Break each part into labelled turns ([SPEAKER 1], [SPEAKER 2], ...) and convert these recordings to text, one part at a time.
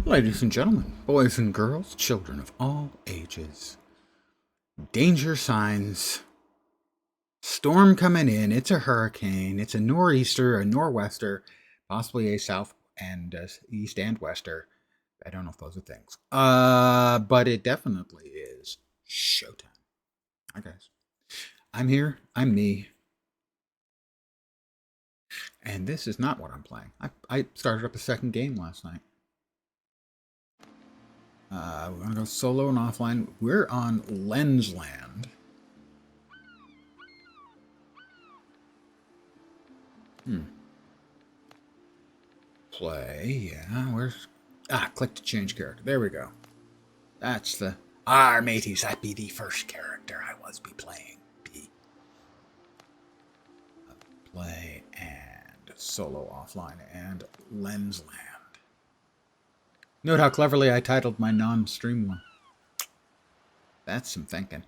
[SPEAKER 1] Ladies and gentlemen, boys and girls, children of all ages, danger signs, storm coming in, it's a hurricane, it's a nor'easter, a nor'wester, possibly a south and east and wester. I don't know if those are things. But it definitely is showtime. Hi guys. I'm here, I'm me. And this is not what I'm playing. I started up a second game last night. We're going to go solo and offline. We're on Lensland. Play, yeah. Where's... click to change character. There we go. That's the... mateys, that be the first character I was be playing. Play and solo offline and Lensland. Note how cleverly I titled my non-stream one. That's some thinking.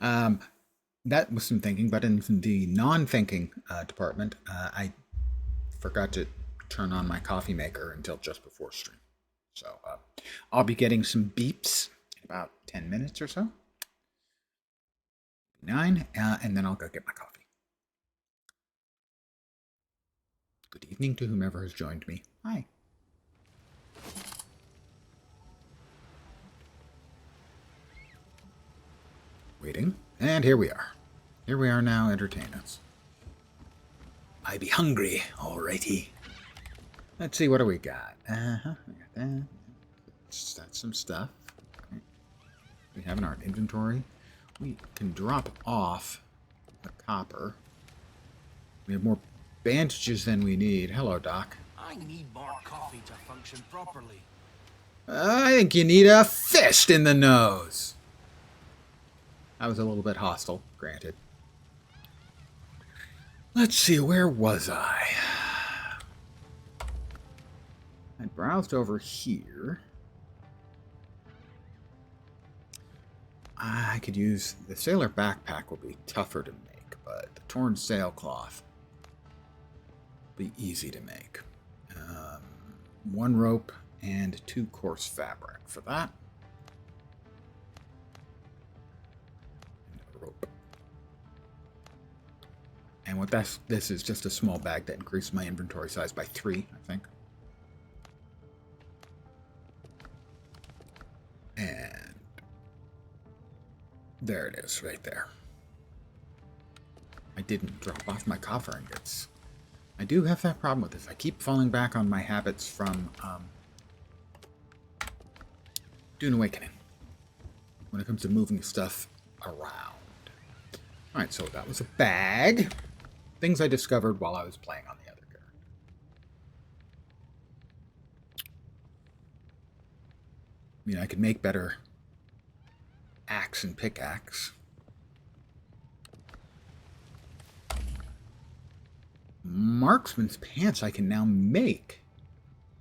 [SPEAKER 1] That was some thinking, but in the non-thinking department, I forgot to turn on my coffee maker until just before stream. So I'll be getting some beeps in about 10 minutes or so. 9, and then I'll go get my coffee. Good evening to whomever has joined me. Hi. Waiting. And here we are. Here we are now, entertain us. I be hungry, alrighty. Let's see, what do we got? We got that. That's some stuff. Okay. We have in our inventory. We can drop off the copper. We have more bandages than we need. Hello, Doc.
[SPEAKER 2] I need more coffee to function properly.
[SPEAKER 1] I think you need a fist in the nose. That was a little bit hostile, granted. Let's see, where was I? I browsed over here. I could use... The sailor backpack will be tougher to make, but the torn sailcloth will be easy to make. 1 rope and 2 coarse fabric for that. Rope. And what this is just a small bag that increased my inventory size by 3, I think. And there it is, right there. I didn't drop off my copper ingots. I do have that problem with this. I keep falling back on my habits from Dune Awakening when it comes to moving stuff around. Alright, so that was a bag. Things I discovered while I was playing on the other character. I mean, I could make better axe and pickaxe. Marksman's pants I can now make.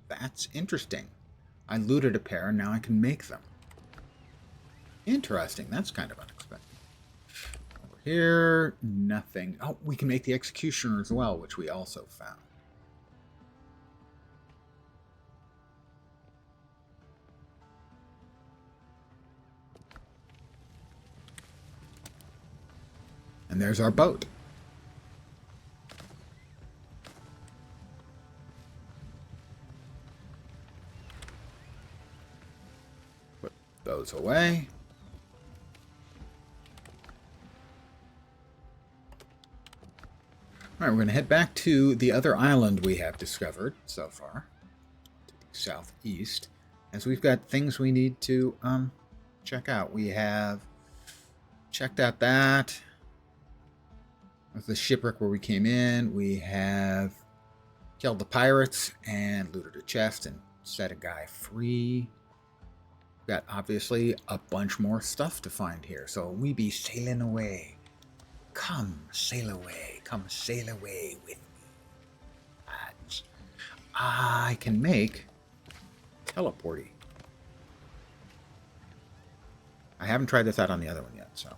[SPEAKER 1] That's interesting. I looted a pair and now I can make them. Interesting. That's kind of unexpected. Over here, nothing. Oh, we can make the executioner as well, which we also found. And there's our boat. Put those away. Alright, we're going to head back to the other island we have discovered so far. To the southeast. As we've got things we need to check out. We have checked out that. That's the shipwreck where we came in. We have killed the pirates and looted a chest and set a guy free. We've got, obviously, a bunch more stuff to find here. So we be sailing away. Come sail away. Come sail away with me. Lads. I can make teleporty. I haven't tried this out on the other one yet, so.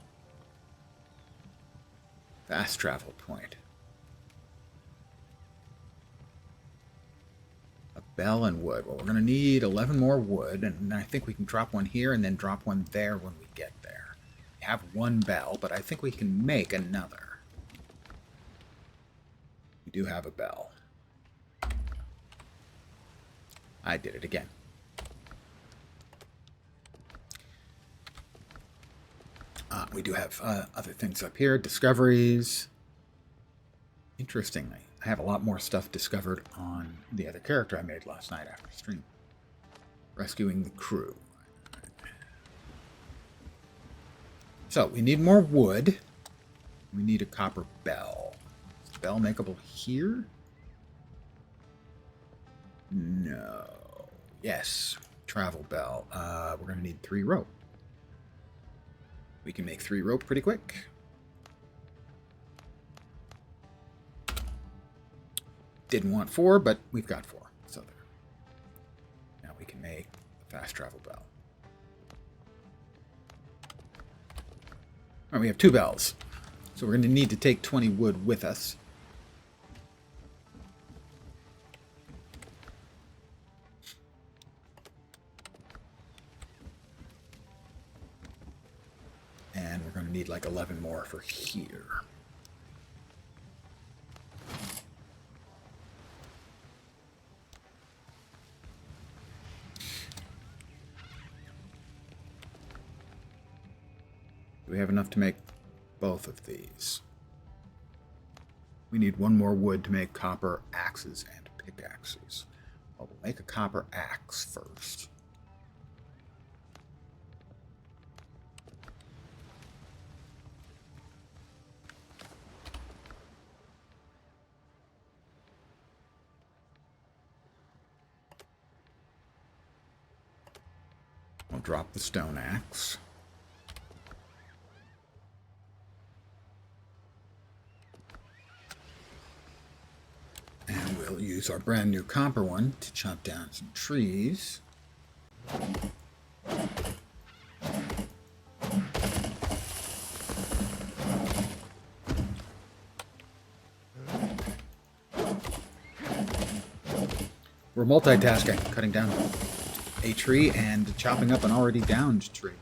[SPEAKER 1] Fast travel point. Bell and wood. Well, we're going to need 11 more wood, and I think we can drop one here and then drop one there when we get there. We have one bell, but I think we can make another. We do have a bell. I did it again. We do have other things up here. Discoveries. Interestingly, I have a lot more stuff discovered on the other character I made last night after stream. Rescuing the crew. So, we need more wood. We need a copper bell. Is the bell makeable here? No. Yes. Travel bell. We're going to need 3 rope. We can make 3 rope pretty quick. Didn't want 4, but we've got 4. So there. Now we can make a fast travel bell. All right, we have 2 bells. So we're going to need to take 20 wood with us. And we're going to need like 11 more for here. Do we have enough to make both of these? We need 1 more wood to make copper axes and pickaxes. Well, we'll make a copper axe first. We'll drop the stone axe. And we'll use our brand new copper one to chop down some trees. We're multitasking, cutting down a tree and chopping up an already downed tree.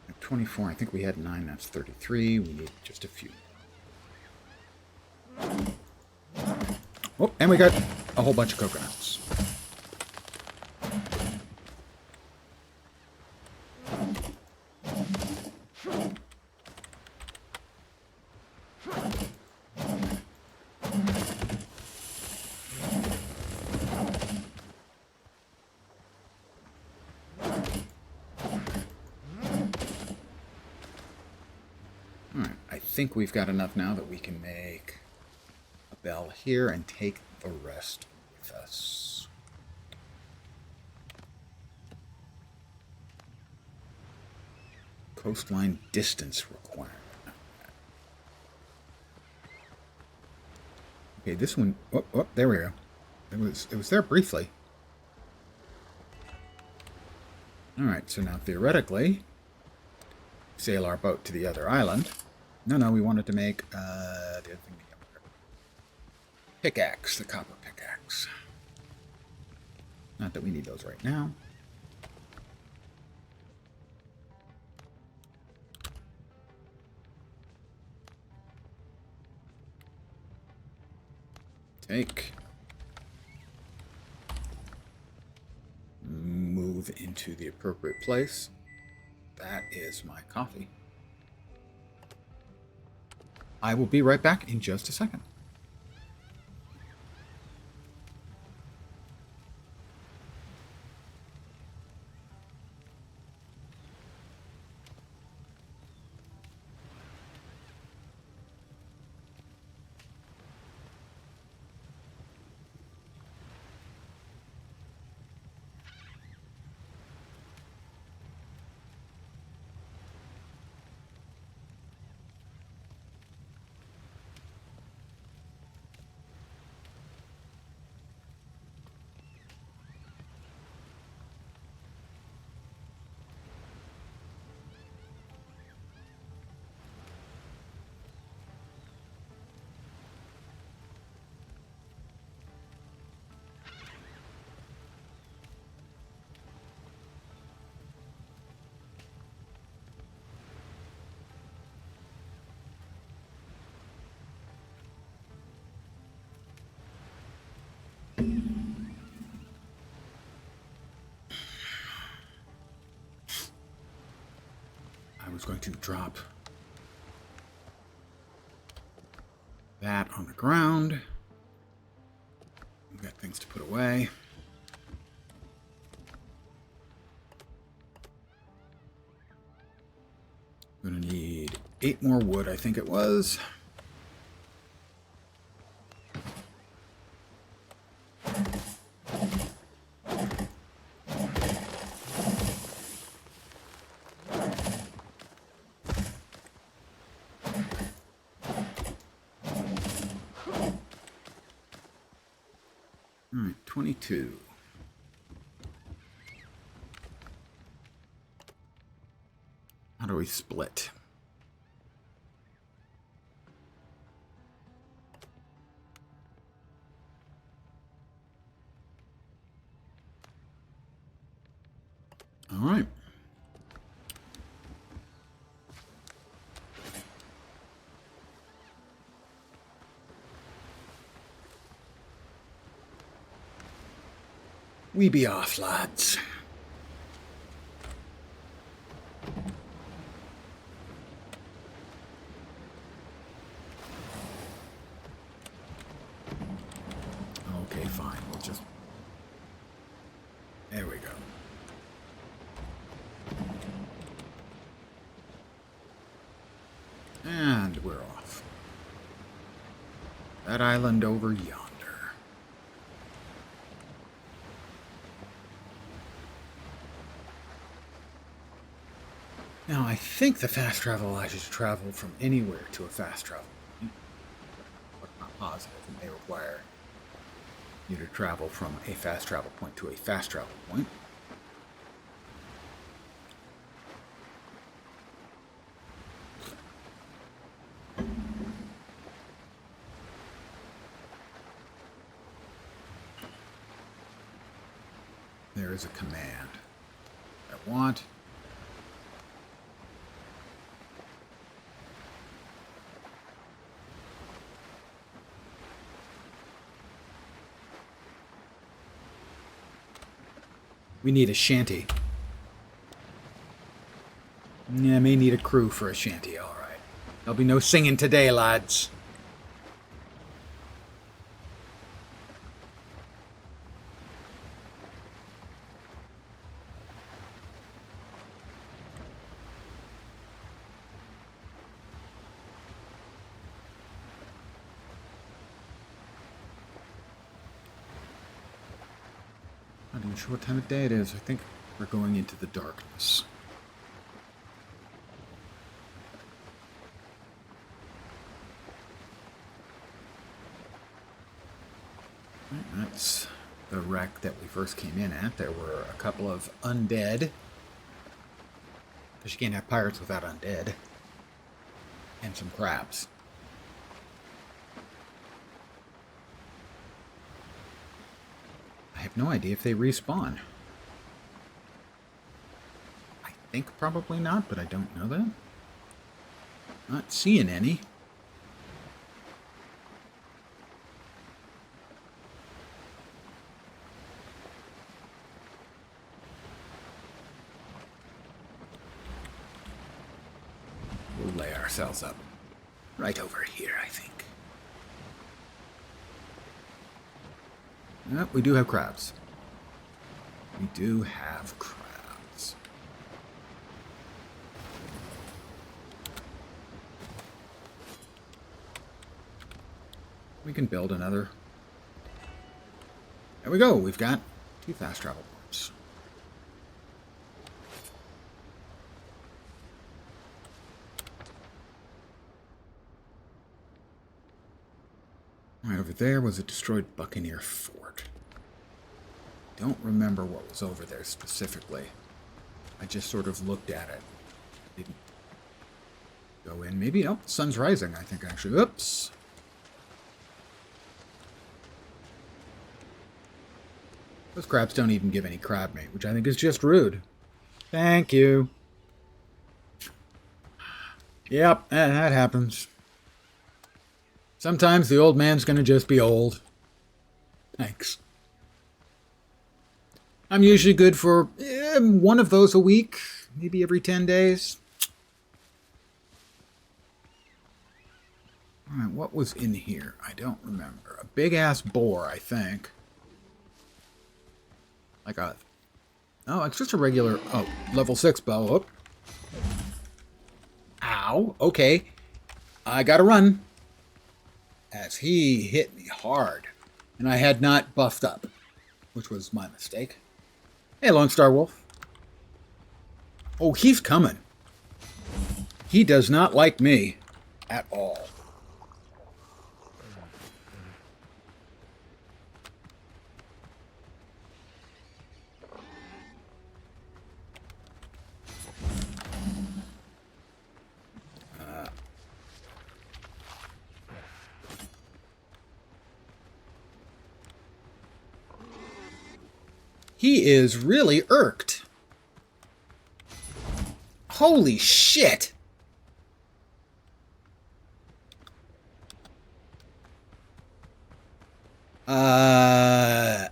[SPEAKER 1] At 24, I think we had 9, that's 33. We need just a few. Oh, and we got a whole bunch of coconuts. Alright, I think we've got enough now that we can make a bell here and take the rest with us. Coastline distance requirement. Okay, this one. Oh, there we go. It was there briefly. All right, so now theoretically, sail our boat to the other island. No, we wanted to make the other thing. Pickaxe, the copper pickaxe. Not that we need those right now. Take. Move into the appropriate place. That is my coffee. I will be right back in just a second. was going to drop that on the ground. We've got things to put away. I'm going to need 8 more wood, I think it was. All right, 22. How do we split? All right. We be off, lads. Okay, fine. We'll just... There we go. And we're off. That island over yonder. Now, I think the fast travel allows you to travel from anywhere to a fast travel point. But I'm not positive. It may require you to travel from a fast travel point to a fast travel point. There is a command I want. We need a shanty. Yeah, may need a crew for a shanty, all right. There'll be no singing today, lads. Not even sure what time of day it is. I think we're going into the darkness. That's the wreck that we first came in at. There were a couple of undead. Because you can't have pirates without undead. And some crabs. I have no idea if they respawn. I think probably not, but I don't know that. Not seeing any. We'll lay ourselves up right over here, I think. Yep, we do have crabs. We do have crabs. We can build another. There we go. We've got 2 fast travel ports. Right over there was a destroyed Buccaneer fort. Don't remember what was over there specifically. I just sort of looked at it. Didn't go in. Maybe, oh, sun's rising, I think, actually. Oops. Those crabs don't even give any crab meat, which I think is just rude. Thank you. Yep, that happens. Sometimes the old man's gonna just be old. Thanks. I'm usually good for one of those a week, maybe every 10 days. Alright, what was in here? I don't remember. A big-ass boar, I think. Like a... Oh, it's just a regular... Oh, level 6 bow. Oh. Ow. Okay. I gotta run. As he hit me hard. And I had not buffed up. Which was my mistake. Hey, Lone Star Wolf. Oh, he's coming. He does not like me. At all. He is really irked. Holy shit! I'm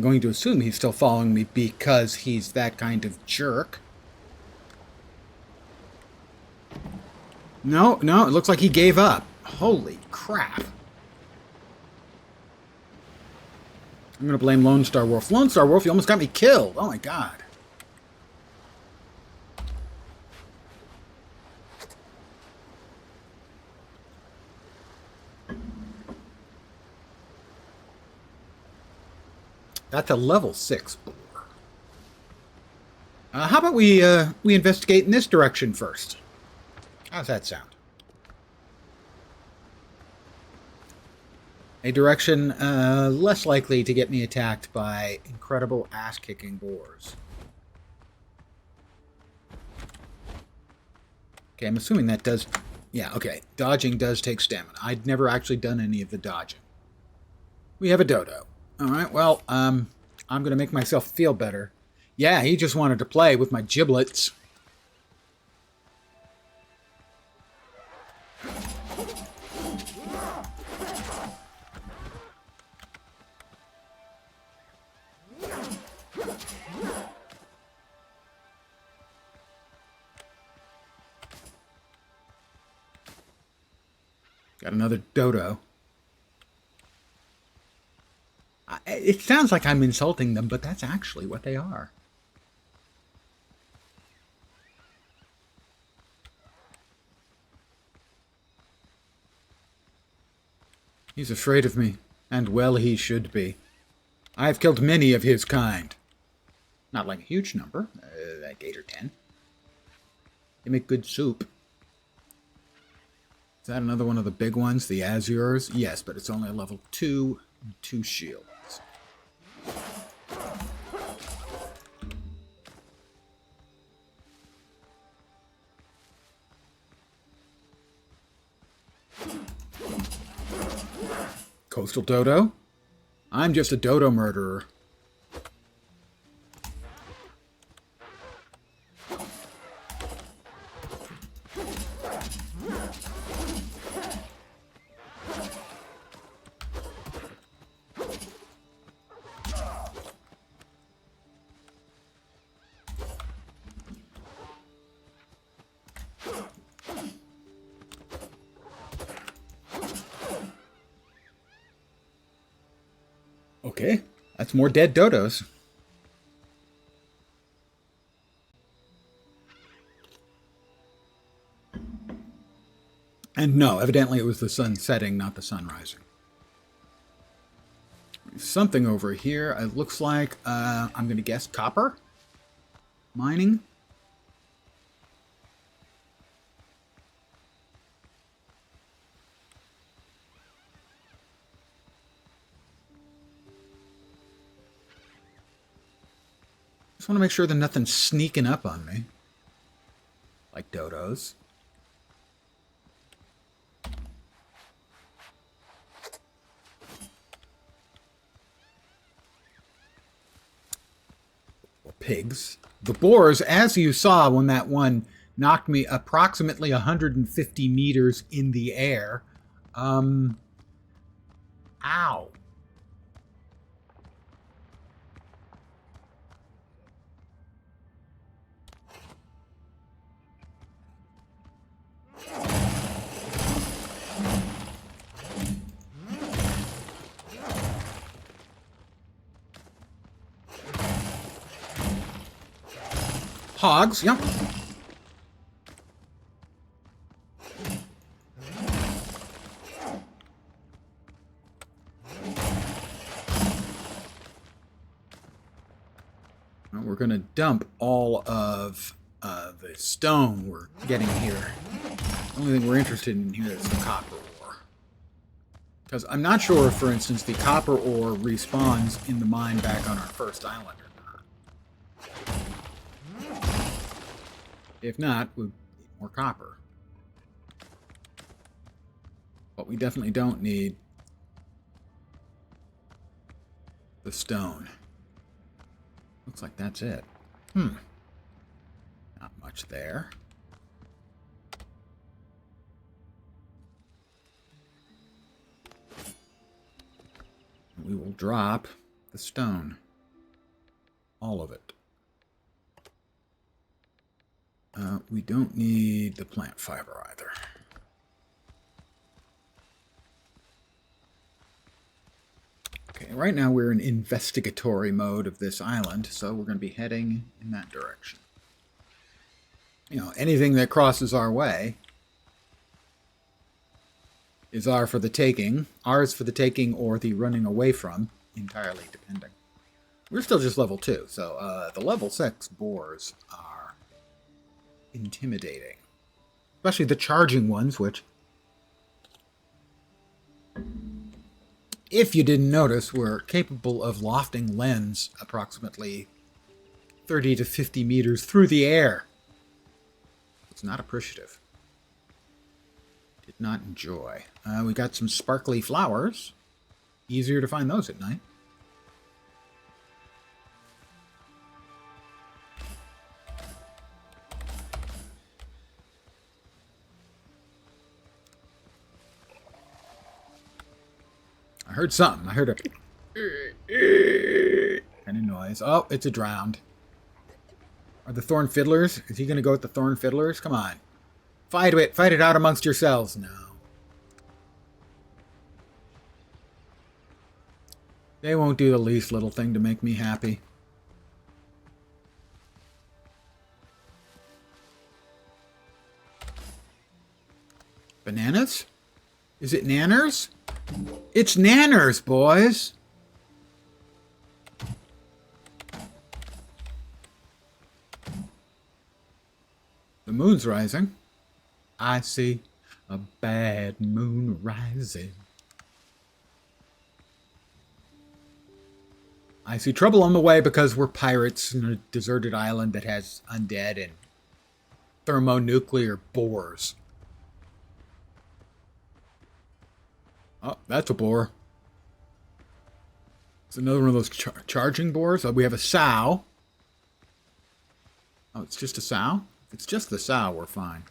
[SPEAKER 1] going to assume he's still following me because he's that kind of jerk. No, it looks like he gave up. Holy crap. I'm going to blame Lone Star Wolf. Lone Star Wolf, you almost got me killed. Oh my god. That's a level 6 boar. How about we investigate in this direction first? How's that sound? A direction less likely to get me attacked by incredible ass-kicking boars. Okay, I'm assuming that does... Yeah, okay. Dodging does take stamina. I'd never actually done any of the dodging. We have a dodo. Alright, well, I'm going to make myself feel better. Yeah, he just wanted to play with my giblets. Got another dodo. It sounds like I'm insulting them, but that's actually what they are. He's afraid of me, and well he should be. I've killed many of his kind. Not like a huge number, like 8 or 10. They make good soup. Is that another one of the big ones, the Azures? Yes, but it's only a level 2 and 2 shields. Coastal dodo? I'm just a dodo murderer. Okay, that's more dead dodos. And no, evidently it was the sun setting, not the sun rising. Something over here. It looks like, I'm going to guess copper? Mining? Just want to make sure that nothing's sneaking up on me. Like dodos. Or pigs. The boars, as you saw when that one knocked me approximately 150 meters in the air. Ow. Hogs, yep. Well, we're going to dump all of the stone we're getting here. The only thing we're interested in here is the copper ore. Because I'm not sure if, for instance, the copper ore respawns in the mine back on our first island or not. If not, we need more copper. But we definitely don't need the stone. Looks like that's it. Not much there. We will drop the stone. All of it. We don't need the plant fiber either. Okay, right now we're in investigatory mode of this island, so we're going to be heading in that direction. You know, anything that crosses our way is ours for the taking, or the running away from, entirely depending. We're still just level 2, so the level 6 boars are intimidating. Especially the charging ones, which, if you didn't notice, were capable of lofting lens approximately 30 to 50 meters through the air. It's not appreciative. Did not enjoy. We got some sparkly flowers. Easier to find those at night. I heard something. I heard a kind of noise. Oh, it's a drowned. Are the thorn fiddlers? Is he going to go with the thorn fiddlers? Come on. Fight it. Fight it out amongst yourselves. No. They won't do the least little thing to make me happy. Bananas? Is it nanners? It's nanners, boys! The moon's rising. I see a bad moon rising. I see trouble on the way because we're pirates in a deserted island that has undead and thermonuclear boars. Oh, that's a boar. It's another one of those charging boars. Oh, we have a sow. Oh, it's just a sow? If it's just the sow, we're fine.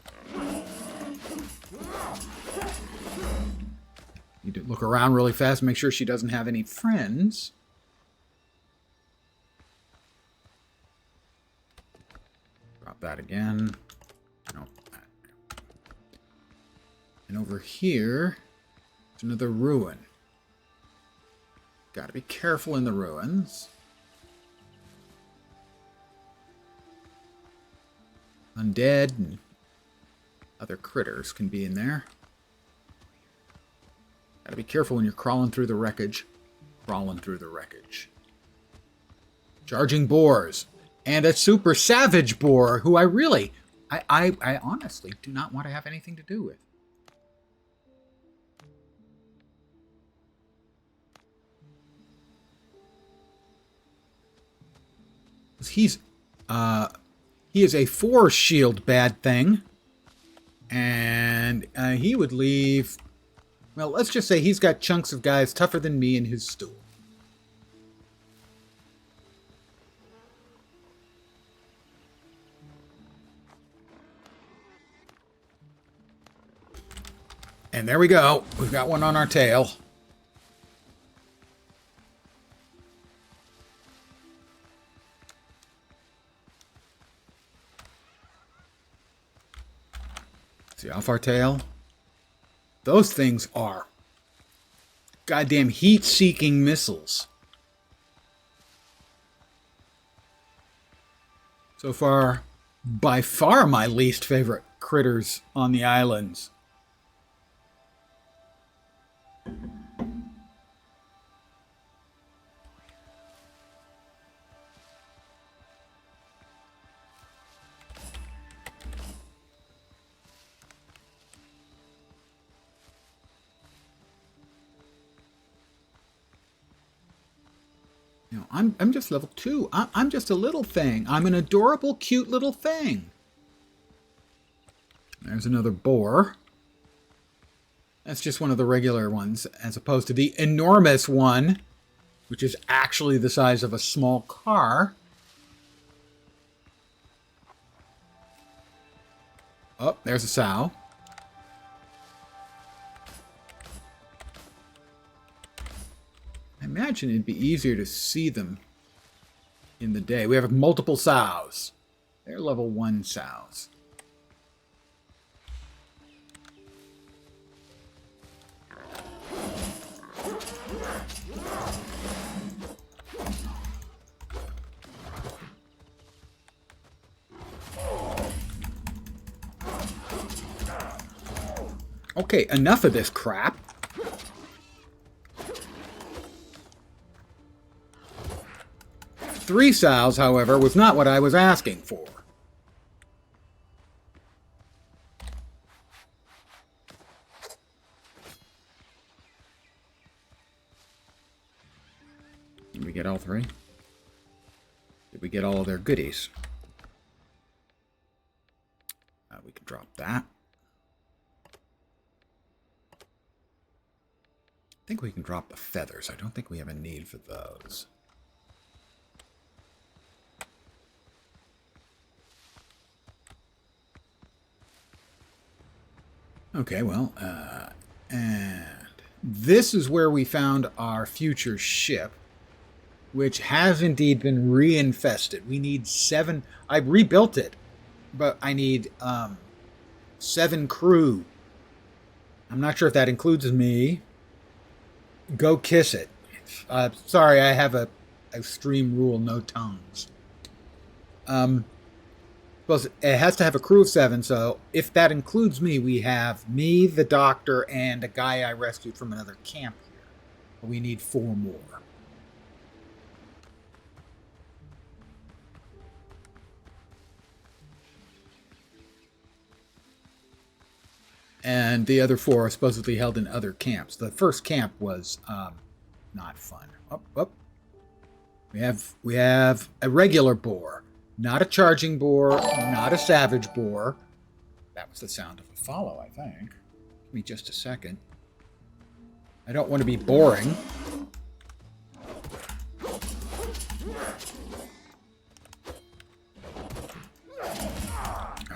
[SPEAKER 1] Need to look around really fast, make sure she doesn't have any friends. Drop that again. Nope. And over here, there's another ruin. Gotta be careful in the ruins. Undead and other critters can be in there. Gotta be careful when you're crawling through the wreckage. Crawling through the wreckage. Charging boars. And a super savage boar who I honestly do not want to have anything to do with. He is a force shield bad thing. And he would leave... Well, let's just say he's got chunks of guys tougher than me in his stool. And there we go. We've got one on our tail. See, off our tail. Those things are goddamn heat-seeking missiles. So far, by far my least favorite critters on the islands. You know, I'm just level 2. I'm just a little thing. I'm an adorable, cute little thing. There's another boar. That's just one of the regular ones, as opposed to the enormous one, which is actually the size of a small car. Oh, there's a sow. I imagine it'd be easier to see them in the day. We have multiple sows. They're level 1 sows. Okay, enough of this crap. Three sows, however, was not what I was asking for. Did we get all 3? Did we get all of their goodies? We can drop that. I think we can drop the feathers. I don't think we have a need for those. Okay, well, and this is where we found our future ship, which has indeed been reinfested. We need 7. I rebuilt it, but I need 7 crew. I'm not sure if that includes me. Go kiss it. Sorry, I have a extreme rule: no tongues. It has to have a crew of 7, so if that includes me, we have me, the doctor, and a guy I rescued from another camp here. We need 4 more. And the other 4 are supposedly held in other camps. The first camp was not fun. We have a regular boar. Not a charging boar, not a savage boar. That was the sound of a follow, I think. Give me just a second. I don't want to be boring.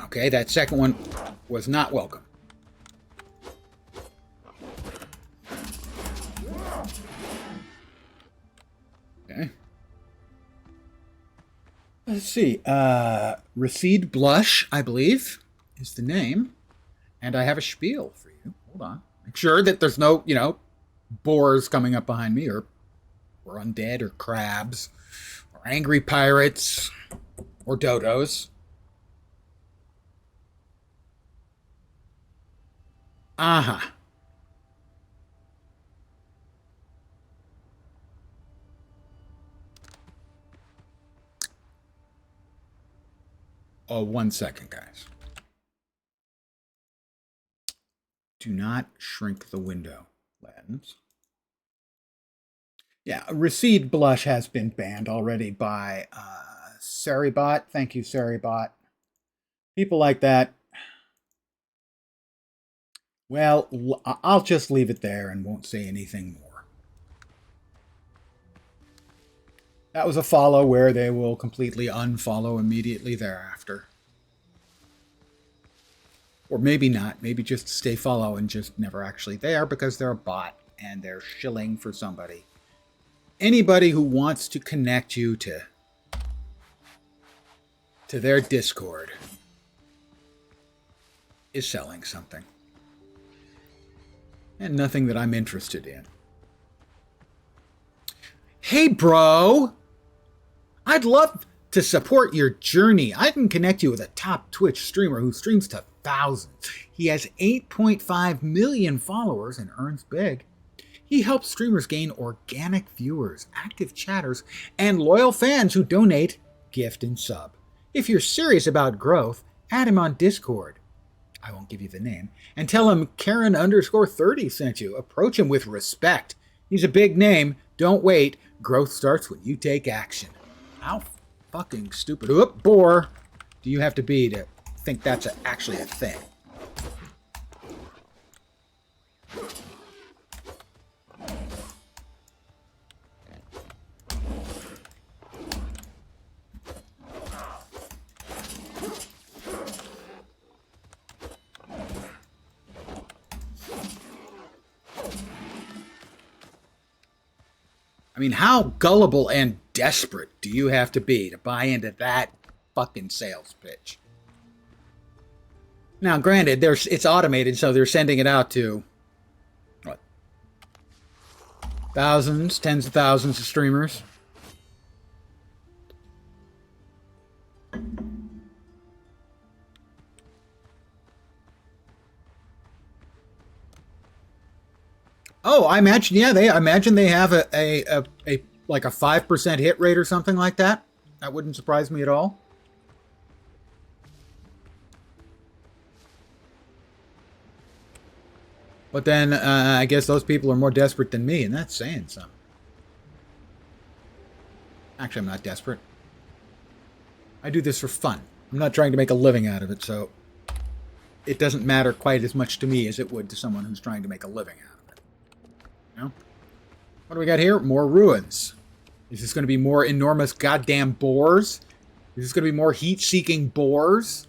[SPEAKER 1] Okay, that second one was not welcome. Okay. Let's see. Recede Blush, I believe, is the name. And I have a spiel for you. Hold on. Make sure that there's no, boars coming up behind me, or undead, or crabs, or angry pirates, or dodos. Aha. Oh, 1 second, guys. Do not shrink the window lens. Yeah, Recede Blush has been banned already by Saribot. Thank you, Saribot. People like that. Well, I'll just leave it there and won't say anything more. That was a follow where they will completely unfollow immediately thereafter. Or maybe not. Maybe just stay follow and just never actually there because they're a bot and they're shilling for somebody. Anybody who wants to connect you to their Discord is selling something. And nothing that I'm interested in. Hey, bro! I'd love To support your journey, I can connect you with a top Twitch streamer who streams to thousands. He has 8.5 million followers and earns big. He helps streamers gain organic viewers, active chatters, and loyal fans who donate, gift, and sub. If you're serious about growth, add him on Discord. I won't give you the name. And tell him Karen_30 sent you. Approach him with respect. He's a big name. Don't wait. Growth starts when you take action. How fucking stupid. Oop, bore. Do you have to be to think that's actually a thing? I mean, how gullible and desperate do you have to be to buy into that fucking sales pitch? Now, granted, it's automated, so they're sending it out to, what, thousands, tens of thousands of streamers. Oh, I imagine, yeah, I imagine they have a like a 5% hit rate or something like that. That wouldn't surprise me at all. But then I guess those people are more desperate than me, and that's saying something. Actually, I'm not desperate. I do this for fun. I'm not trying to make a living out of it, so it doesn't matter quite as much to me as it would to someone who's trying to make a living out of it. You know? What do we got here? More ruins. Is this going to be more enormous goddamn boars? Is this going to be more heat-seeking boars?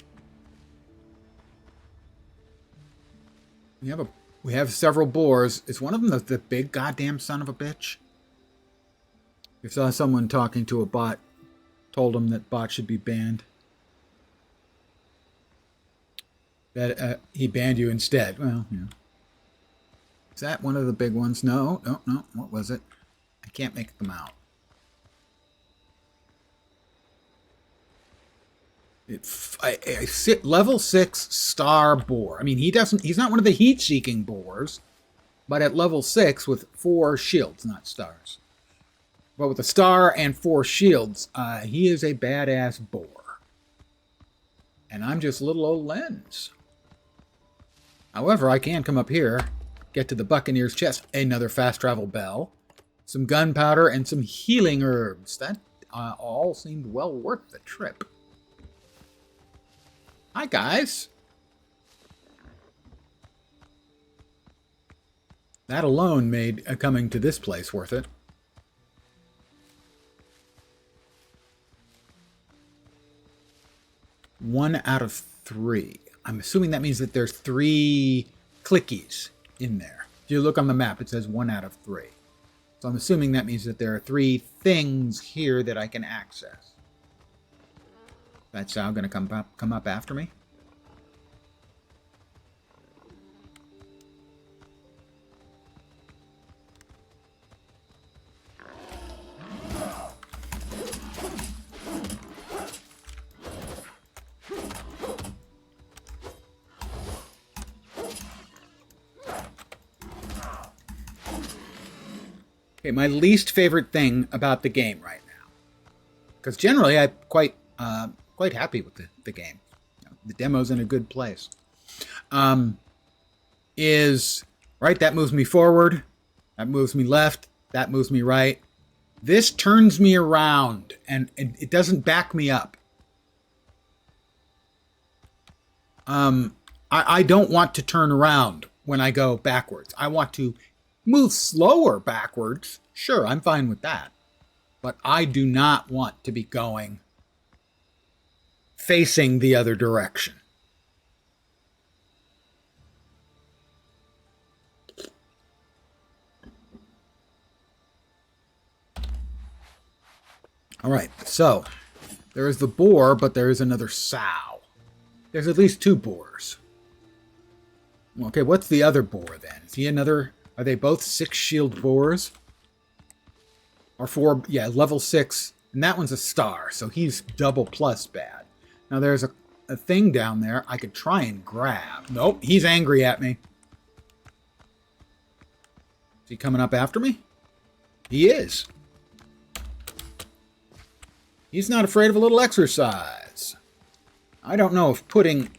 [SPEAKER 1] We have several boars. Is one of them the big goddamn son of a bitch? I saw someone talking to a bot, told him that bots should be banned. That he banned you instead. Well, yeah. Is that one of the big ones? No. What was it? I can't make them out. I sit level 6 star boar. I mean, he's not one of the heat-seeking boars, but at level 6 with 4 shields, not stars. But with a star and 4 shields, he is a badass boar. And I'm just little old Lens. However, I can come up here, get to the Buccaneer's chest, another fast travel bell, some gunpowder, and some healing herbs. That all seemed well worth the trip. Hi, guys. That alone made coming to this place worth it. One out of 3. I'm assuming that means that there's 3 clickies in there. If you look on the map, it says 1 out of 3. So I'm assuming that means that there are 3 things here that I can access. That's now going to come up after me. Okay, my least favorite thing about the game right now, because generally I'm quite happy with the game. You know, the demo's in a good place. Is right, that moves me forward, that moves me left, that moves me right. This turns me around, and it doesn't back me up. I don't want to turn around when I go backwards. I want to move slower backwards. Sure, I'm fine with that. But I do not want to be going facing the other direction. All right, so there is the boar, but there is another sow. There's at least 2 boars. Okay, what's the other boar then? Is he another? Are they both 6 shield boars? Or 4? Yeah, level 6 And that one's a star, so he's double plus bad. Now there's a thing down there I could try and grab. Nope, he's angry at me. Is he coming up after me? He is. He's not afraid of a little exercise. I don't know if putting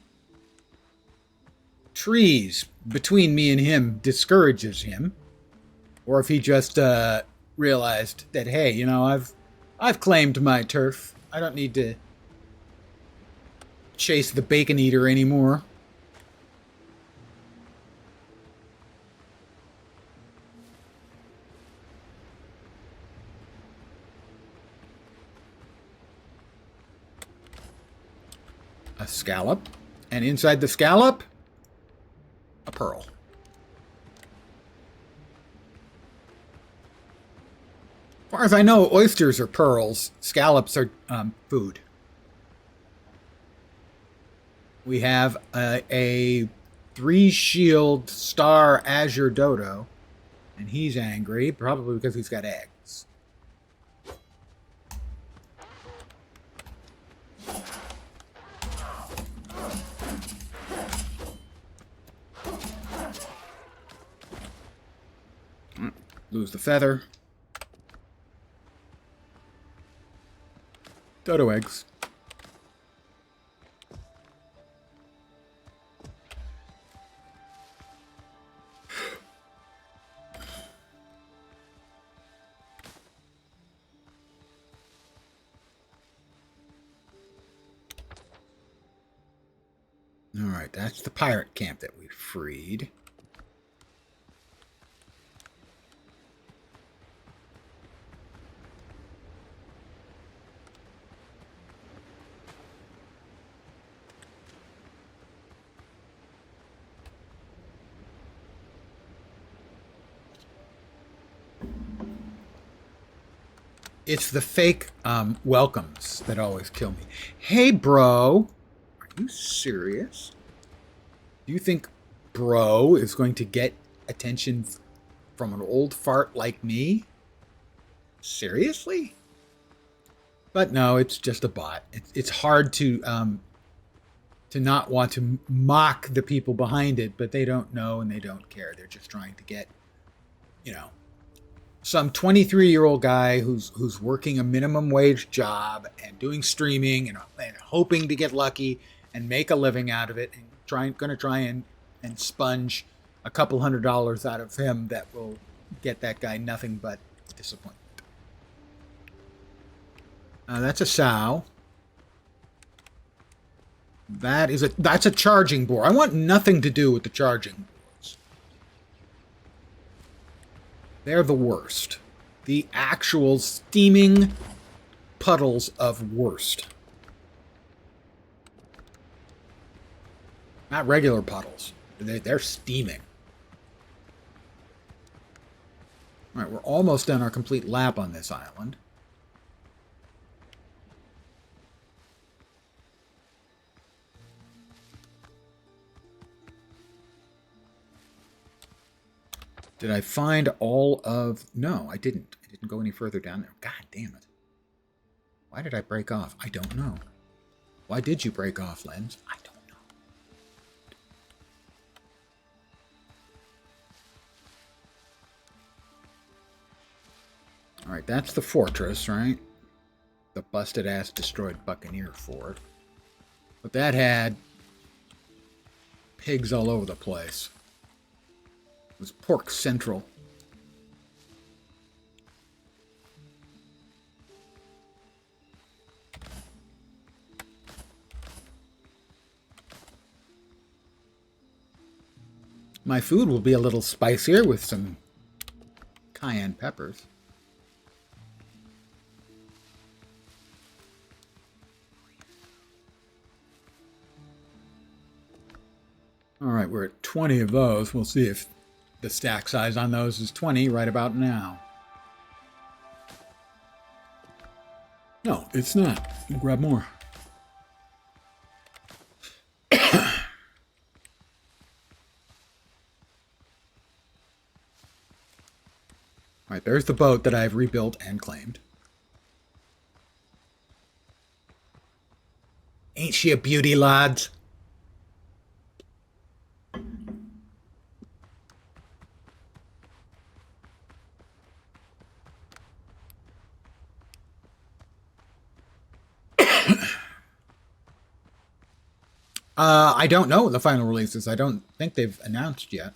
[SPEAKER 1] trees between me and him discourages him, or if he just realized that, hey, you know, I've claimed my turf. I don't need to chase the bacon eater anymore. A scallop, and inside the scallop, a pearl. As far as I know, oysters are pearls. Scallops are food. We have a 3-shield star azure dodo, and he's angry, probably because he's got eggs. Lose the feather. Dodo eggs. All right, that's the pirate camp that we freed. It's the fake welcomes that always kill me. Hey, bro. Are you serious? Do you think bro is going to get attention from an old fart like me? Seriously? But no, it's just a bot. It's hard to not want to mock the people behind it, but they don't know and they don't care. They're just trying to get, you know, some 23-year-old guy who's working a minimum wage job and doing streaming and hoping to get lucky and make a living out of it, and going to try and sponge a couple $100 out of him that will get that guy nothing but disappointment. That's a sow. That's a charging boar. I want nothing to do with the charging boars. They're the worst. The actual steaming puddles of worst. Not regular puddles. They're steaming. All right, we're almost done our complete lap on this island. Did I find all of... No, I didn't. I didn't go any further down there. God damn it. Why did I break off? I don't know. Why did you break off, Lens? I don't know. All right, that's the fortress, right? The busted-ass destroyed Buccaneer Fort. But that had pigs all over the place. It was Pork Central. My food will be a little spicier with some cayenne peppers. All right, we're at 20 of those. We'll see if the stack size on those is 20 right about now. No, it's not. We'll grab more. All right, there's the boat that I've rebuilt and claimed. Ain't she a beauty, lads? I don't know the final releases. I don't think they've announced yet.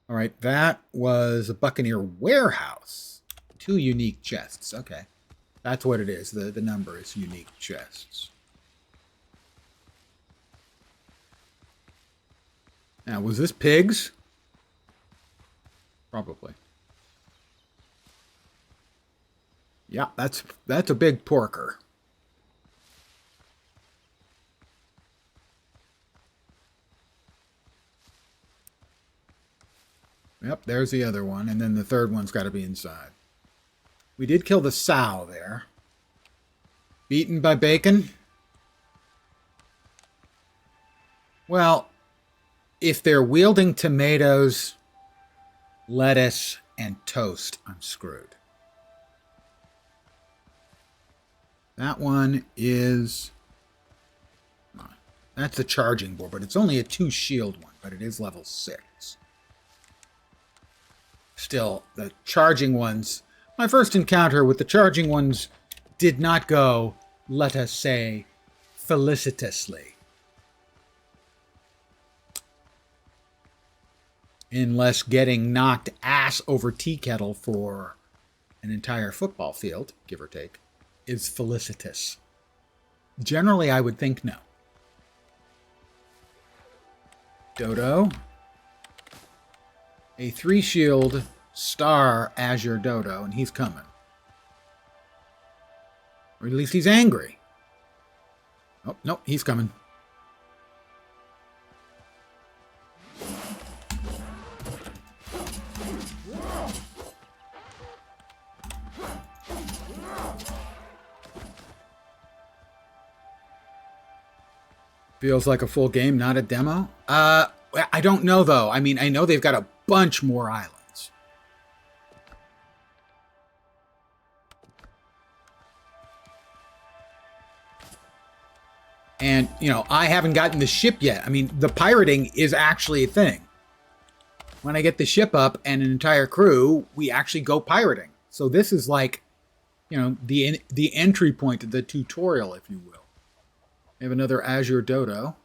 [SPEAKER 1] All right, that was a Buccaneer Warehouse. 2 unique chests. Okay, that's what it is. The number is unique chests. Now, was this pigs? Probably. Yeah, that's a big porker. Yep, there's the other one, and then the third one's got to be inside. We did kill the sow there. Beaten by bacon? Well, if they're wielding tomatoes, lettuce, and toast, I'm screwed. That one is... That's the charging board, but it's only a 2 shield one, but it is level 6. Still, the charging ones... My first encounter with the charging ones did not go, let us say, felicitously. Unless getting knocked ass over tea kettle for an entire football field, give or take, is felicitous. Generally, I would think no. Dodo. A 3 shield star Azure Dodo, and he's coming. Or at least he's angry. Oh, no, he's coming. Feels like a full game, not a demo. I don't know, though. I mean, I know they've got a bunch more islands. And, you know, I haven't gotten the ship yet. I mean, the pirating is actually a thing. When I get the ship up and an entire crew, we actually go pirating. So this is like, you know, the entry point to the tutorial, if you will. We have another Azure Dodo.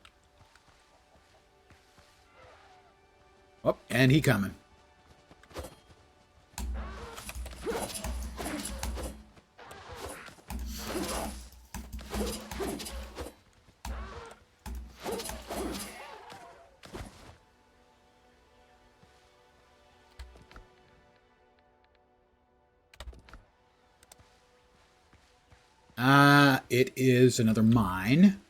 [SPEAKER 1] Oh, and he coming. It is another mine.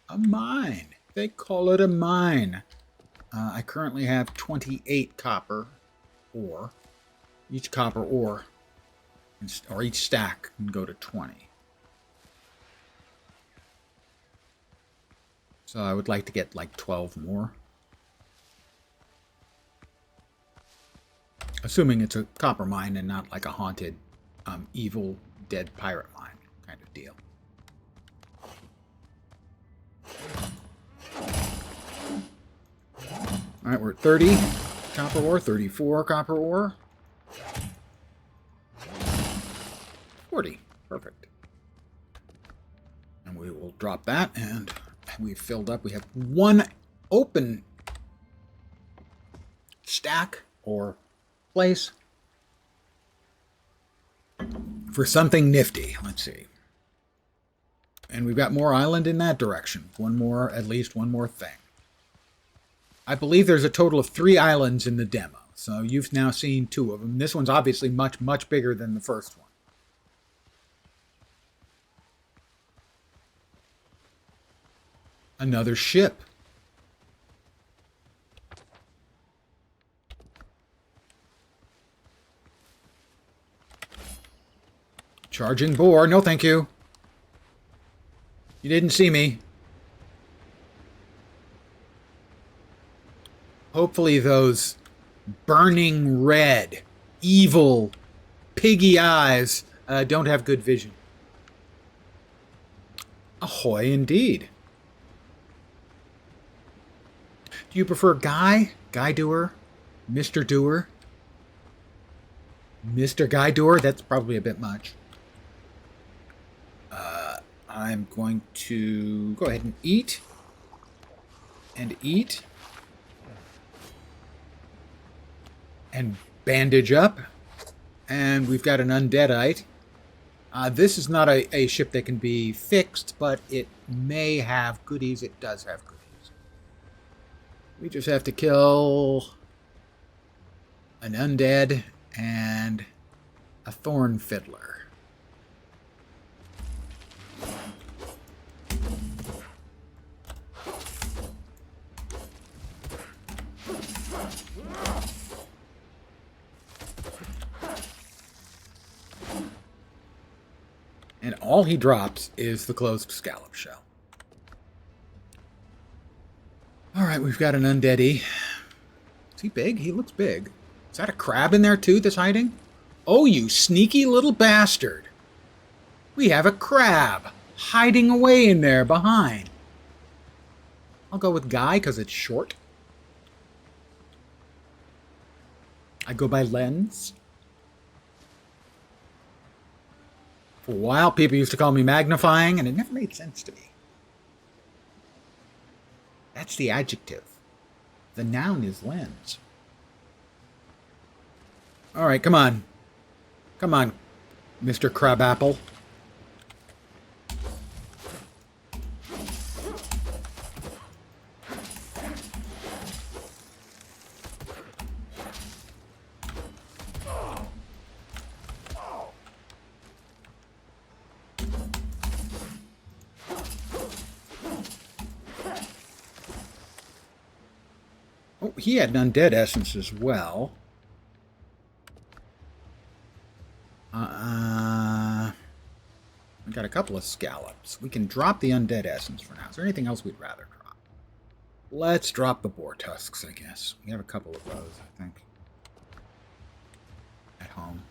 [SPEAKER 1] A mine. They call it a mine. I currently have 28 copper ore. Each copper ore, or each stack, can go to 20. So I would like to get like 12 more. Assuming it's a copper mine and not like a haunted, evil, dead pirate mine kind of deal. All right, we're at 30 copper ore, 34 copper ore. 40. Perfect. And we will drop that, and we've filled up. We have 1 open stack or place for something nifty. Let's see. And we've got more island in that direction. At least one more thing. I believe there's a total of 3 islands in the demo. So you've now seen 2 of them. This one's obviously much, much bigger than the first one. Another ship. Charging boar. No, thank you. You didn't see me. Hopefully those burning red, evil, piggy eyes don't have good vision. Ahoy indeed. Do you prefer Guy? Guy Doer? Mr. Doer? Mr. Guy Doer? That's probably a bit much. I'm going to go ahead and eat. And eat. And bandage up. And we've got an undeadite. This is not a ship that can be fixed, but it may have goodies. It does have goodies. We just have to kill an undead and a thorn fiddler. And all he drops is the closed scallop shell. Alright, we've got an undeady. Is he big? He looks big. Is that a crab in there too that's hiding? Oh, you sneaky little bastard. We have a crab hiding away in there behind. I'll go with Guy because it's short. I go by Lens. For a while, people used to call me magnifying, and it never made sense to me. That's the adjective. The noun is lens. All right, come on. Come on, Mr. Crabapple. Oh, he had an undead essence as well. We got a couple of scallops. We can drop the undead essence for now. Is there anything else we'd rather drop? Let's drop the boar tusks, I guess. We have a couple of those, I think, at home.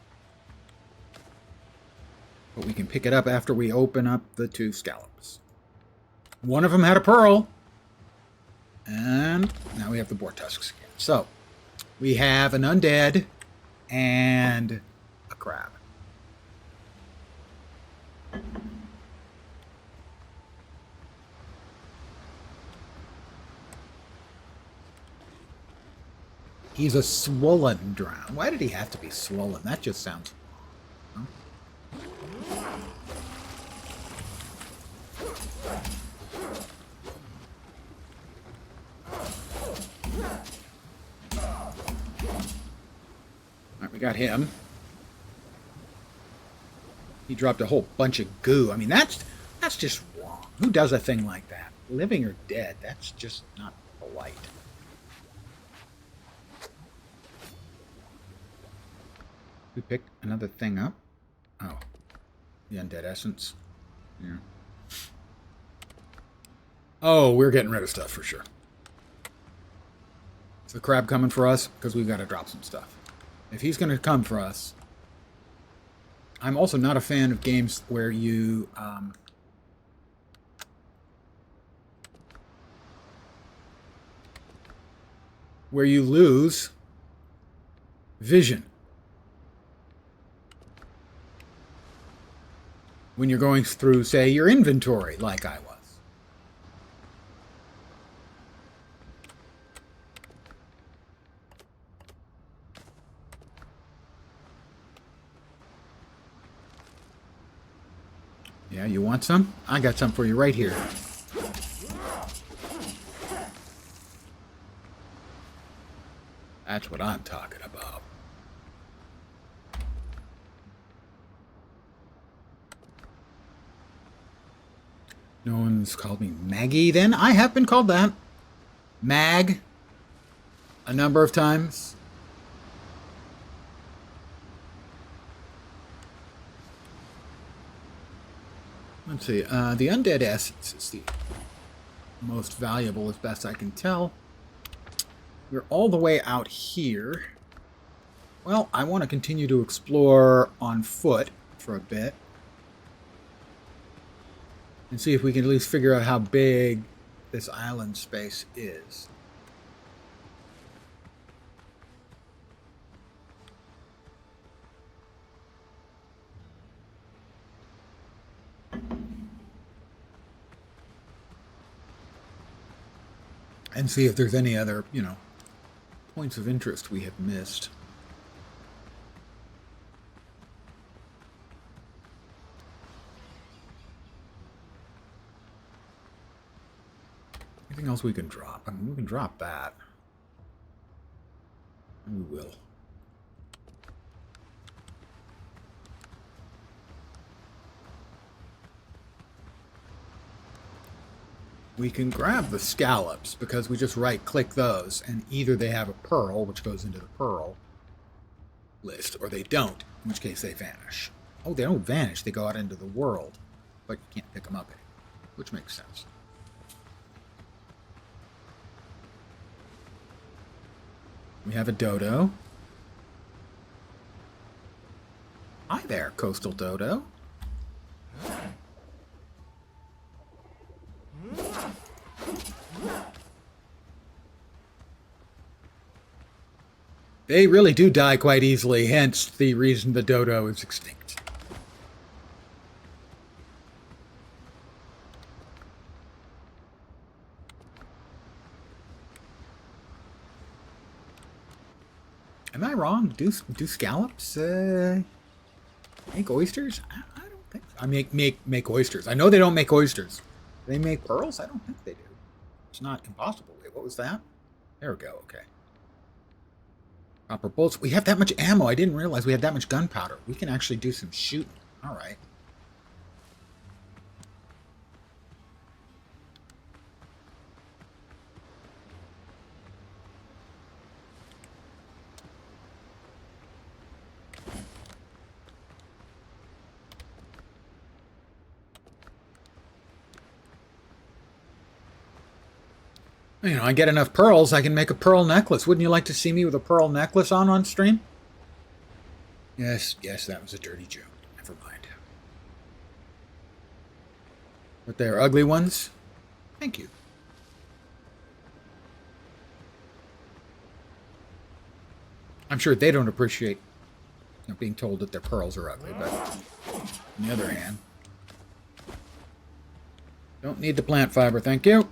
[SPEAKER 1] But we can pick it up after we open up the 2 scallops. One of them had a pearl. And now we have the boar tusks again. So, we have an undead and a crab. He's a swollen drown. Why did he have to be swollen? That just sounds wrong. Alright, we got him. He dropped a whole bunch of goo. I mean, that's just wrong. Who does a thing like that? Living or dead, that's just not polite. We picked another thing up. Oh, the undead essence. Yeah. Oh, we're getting rid of stuff for sure. Is the crab coming for us? Because we've got to drop some stuff. If he's going to come for us... I'm also not a fan of games where you... where you lose vision. When you're going through, say, your inventory, like I was. Yeah, you want some? I got some for you right here. That's what I'm talking about. No one's called me Maggie then? I have been called that. Mag. A number of times. Let's see. The undead essence is the most valuable as best I can tell. We're all the way out here. Well, I want to continue to explore on foot for a bit. and see if we can at least figure out how big this island space is. And see if there's any other, points of interest we have missed. Anything else we can drop? I mean, we can drop that. And we will. We can grab the scallops because we just right-click those, and either they have a pearl, which goes into the pearl list, or they don't, in which case they vanish. Oh, they don't vanish. They go out into the world, but you can't pick them up anymore, which makes sense. We have a dodo. Hi there, coastal dodo. They really do die quite easily, hence the reason the dodo is extinct. Am I wrong? Do scallops make oysters? I don't think so. I make oysters. I know they don't make oysters. They make pearls? I don't think they do. It's not impossible. Wait, what was that? There we go. Okay. Copper bolts. We have that much ammo. I didn't realize we had that much gunpowder. We can actually do some shooting. All right. I get enough pearls, I can make a pearl necklace. Wouldn't you like to see me with a pearl necklace on stream? Yes, that was a dirty joke. Never mind. But they're ugly ones? Thank you. I'm sure they don't appreciate being told that their pearls are ugly, but on the other hand, don't need the plant fiber, thank you.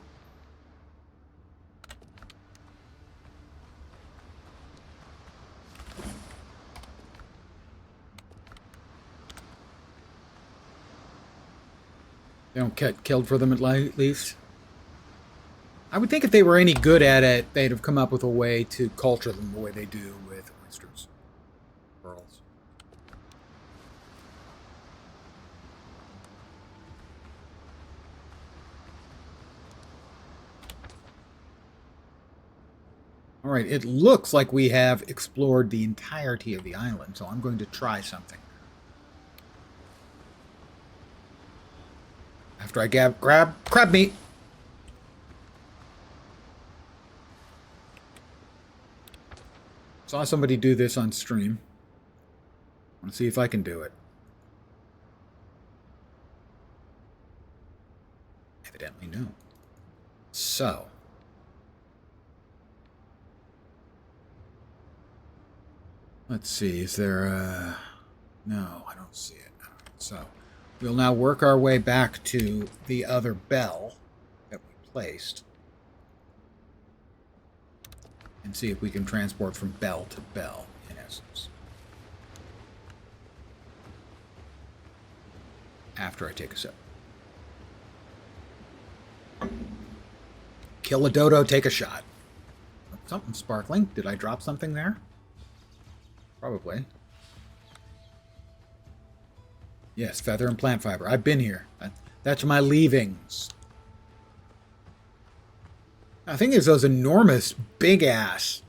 [SPEAKER 1] They don't get killed for them at least. I would think if they were any good at it, they'd have come up with a way to culture them the way they do with oysters. Pearls. Alright, it looks like we have explored the entirety of the island, so I'm going to try something. After I grab crab meat. Saw somebody do this on stream. Want to see if I can do it. Evidently no. So. Let's see, is there a... No, I don't see it. So. We'll now work our way back to the other bell that we placed and see if we can transport from bell to bell, in essence. After I take a sip. Kill a dodo, take a shot. Something sparkling. Did I drop something there? Probably. Yes, feather and plant fiber. I've been here. That's my leavings. I think there's those enormous, big-ass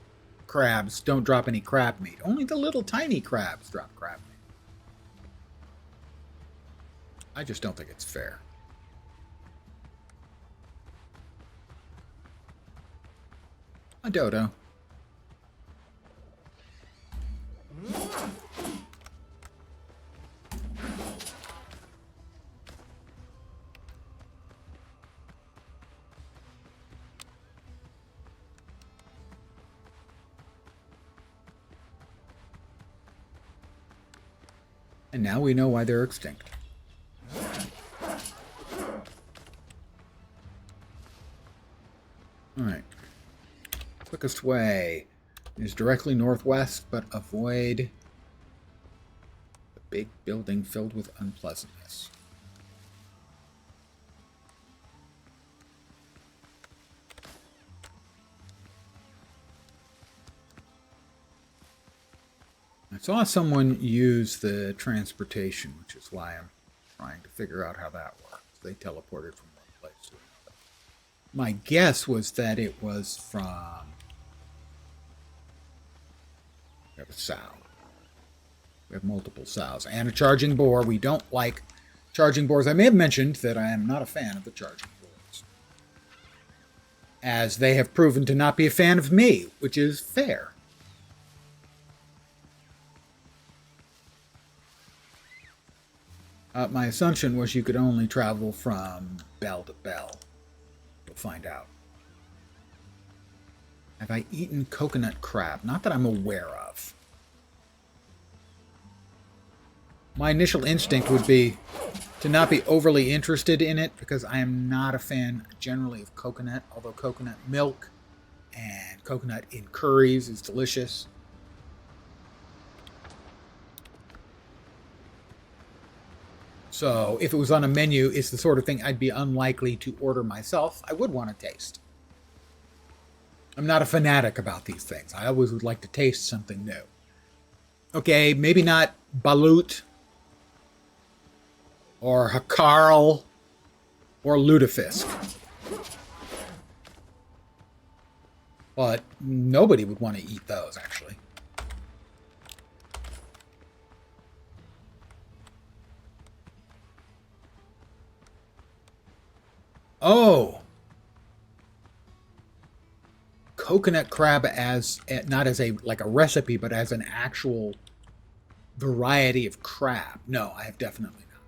[SPEAKER 1] crabs don't drop any crab meat. Only the little tiny crabs drop crab meat. I just don't think it's fair. A dodo. And now we know why they're extinct. Alright. Quickest way is directly northwest, but avoid the big building filled with unpleasantness. I saw someone use the transportation, which is why I'm trying to figure out how that works. They teleported from one place to another. My guess was that it was from... We have a sow. We have multiple sows. And a charging boar. We don't like charging boars. I may have mentioned that I am not a fan of the charging boars, as they have proven to not be a fan of me, which is fair. My assumption was you could only travel from bell to bell. We'll find out. Have I eaten coconut crab? Not that I'm aware of. My initial instinct would be to not be overly interested in it, because I am not a fan generally of coconut, although coconut milk and coconut in curries is delicious. So if it was on a menu, it's the sort of thing I'd be unlikely to order myself. I would want to taste. I'm not a fanatic about these things. I always would like to taste something new. Okay, maybe not balut or hakarl or lutefisk. But nobody would want to eat those, actually. Oh, coconut crab as not as a like a recipe, but as an actual variety of crab. No, I have definitely not.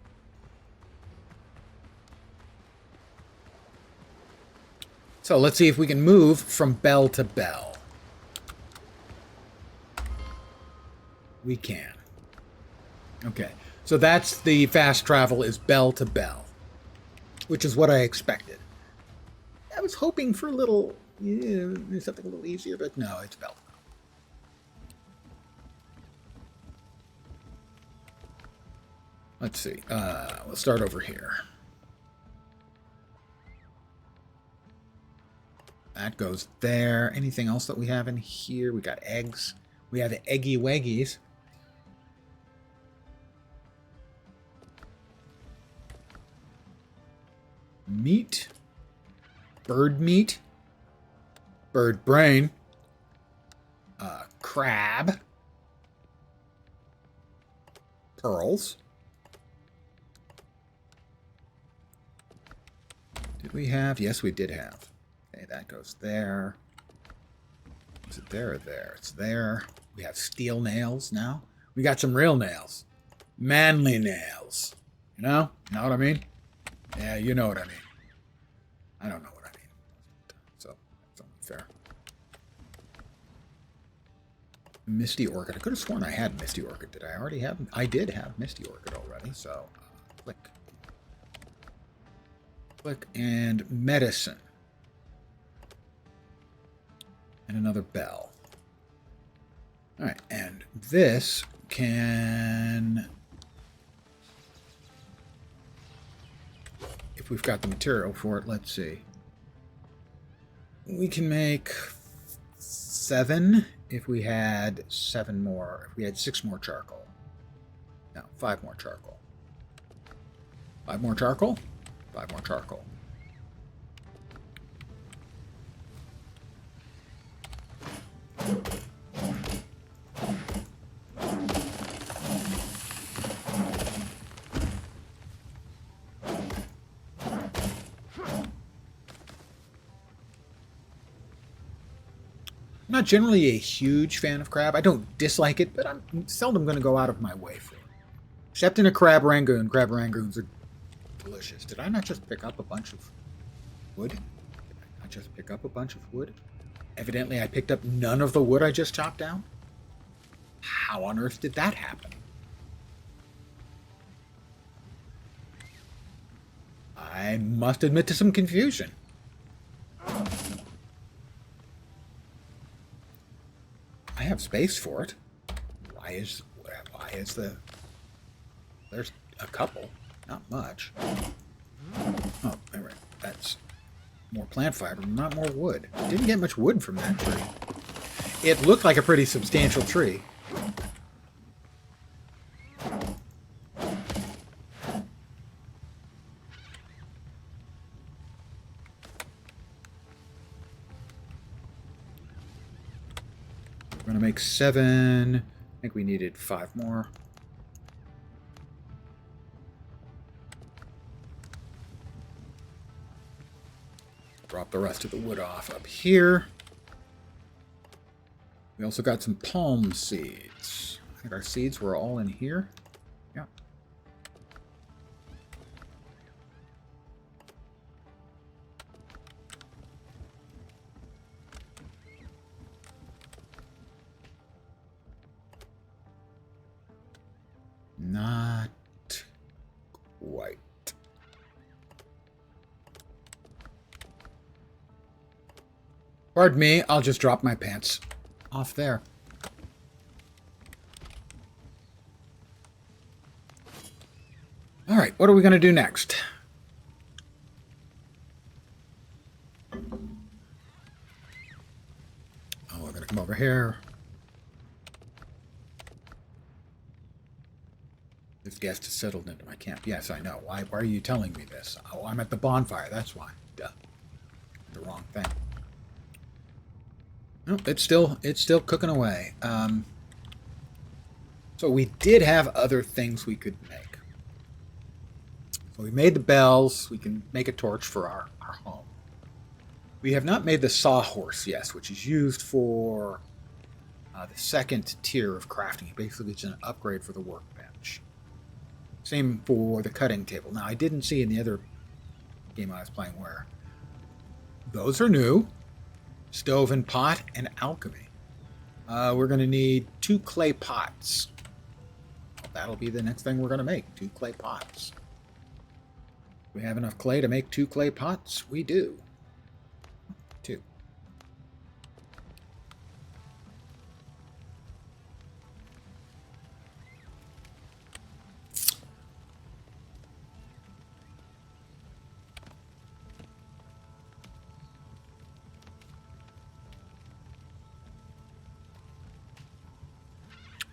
[SPEAKER 1] So let's see if we can move from bell to bell. We can. Okay, so that's the fast travel, is bell to bell, which is what I expected. I was hoping for a little, something a little easier, but no, it's bell. Let's see. We'll start over here. That goes there. Anything else that we have in here? We got eggs. We have the eggy waggies. Meat. Bird meat. Bird brain. Crab. Pearls. Did we have? Yes, we did have. Okay, that goes there. Is it there or there? It's there. We have steel nails now. We got some real nails. Manly nails. You know? You know what I mean? Yeah, you know what I mean. I don't know what I mean. So, that's only fair. Misty Orchid. I could have sworn I had Misty Orchid. Did I already have? I did have Misty Orchid already. So, click. Click and medicine. And another bell. Alright, and this can... If we've got the material for it, let's see. We can make 7 if we had 7 more. If we had 6 more charcoal. No, 5 more charcoal. 5 more charcoal? 5 more charcoal. I'm not generally a huge fan of crab. I don't dislike it, but I'm seldom going to go out of my way for it. Except in a crab rangoon. Crab rangoons are delicious. Did I not just pick up a bunch of wood? Did I not just pick up a bunch of wood? Evidently, I picked up none of the wood I just chopped down. How on earth did that happen? I must admit to some confusion. I have space for it. Why is the... There's a couple. Not much. Oh, all right. That's more plant fiber, not more wood. Didn't get much wood from that tree. It looked like a pretty substantial tree. We're going to make 7. I think we needed 5 more. Drop the rest of the wood off up here. We also got some palm seeds. I think our seeds were all in here. Yeah. Not quite. Pardon me, I'll just drop my pants off there. All right, what are we going to do next? Oh, we're going to come over here. This guest has settled into my camp. Yes, I know. Why are you telling me this? Oh, I'm at the bonfire. That's why. Duh. The wrong thing. No, it's still cooking away. So we did have other things we could make. So we made the bells. We can make a torch for our home. We have not made the sawhorse, yes, which is used for the second tier of crafting. Basically, it's an upgrade for the workbench. Same for the cutting table. Now, I didn't see in the other game I was playing where those are new. Stove and pot and alchemy. We're going to need 2 clay pots. Well, that'll be the next thing we're going to make. 2 clay pots. We have enough clay to make 2 clay pots? We do. 2.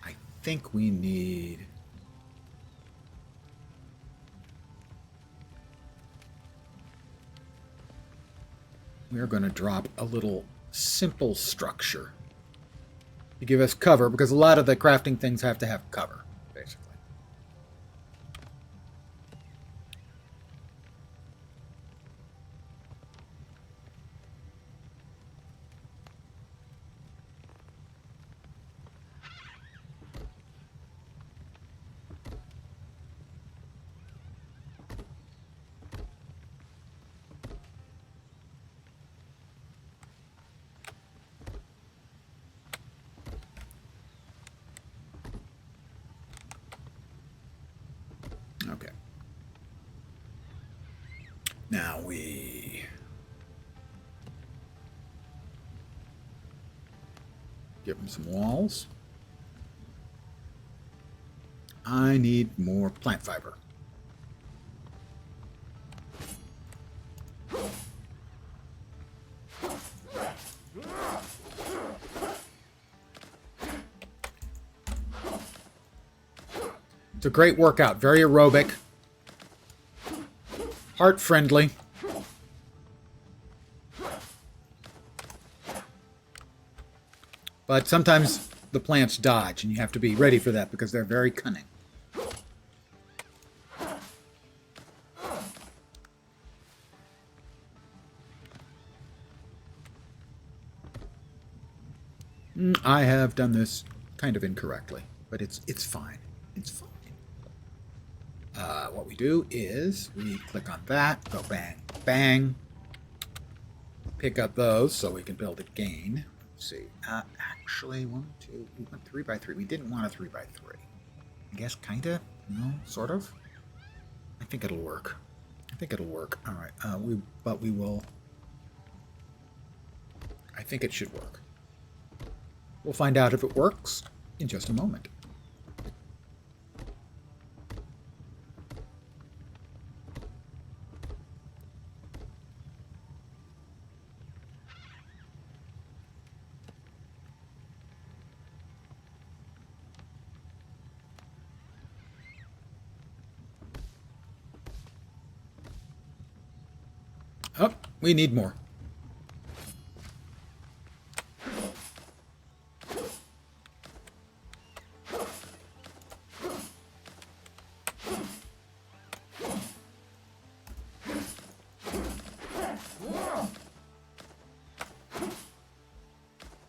[SPEAKER 1] I think we need... We're going to drop a little simple structure to give us cover, because a lot of the crafting things have to have cover, basically. Okay. Now we give them some walls. I need more plant fiber. It's a great workout, very aerobic, heart friendly. But sometimes the plants dodge, and you have to be ready for that because they're very cunning. I have done this kind of incorrectly, but it's fine. It's fine. What we do is we click on that, go bang, bang, pick up those so we can build again. Let's see. Actually, 1, 2, we went 3 by 3. We didn't want a 3 by 3. I guess kinda, no, sort of. I think it'll work. I think it'll work. All right. But we will. I think it should work. We'll find out if it works in just a moment. Oh, we need more.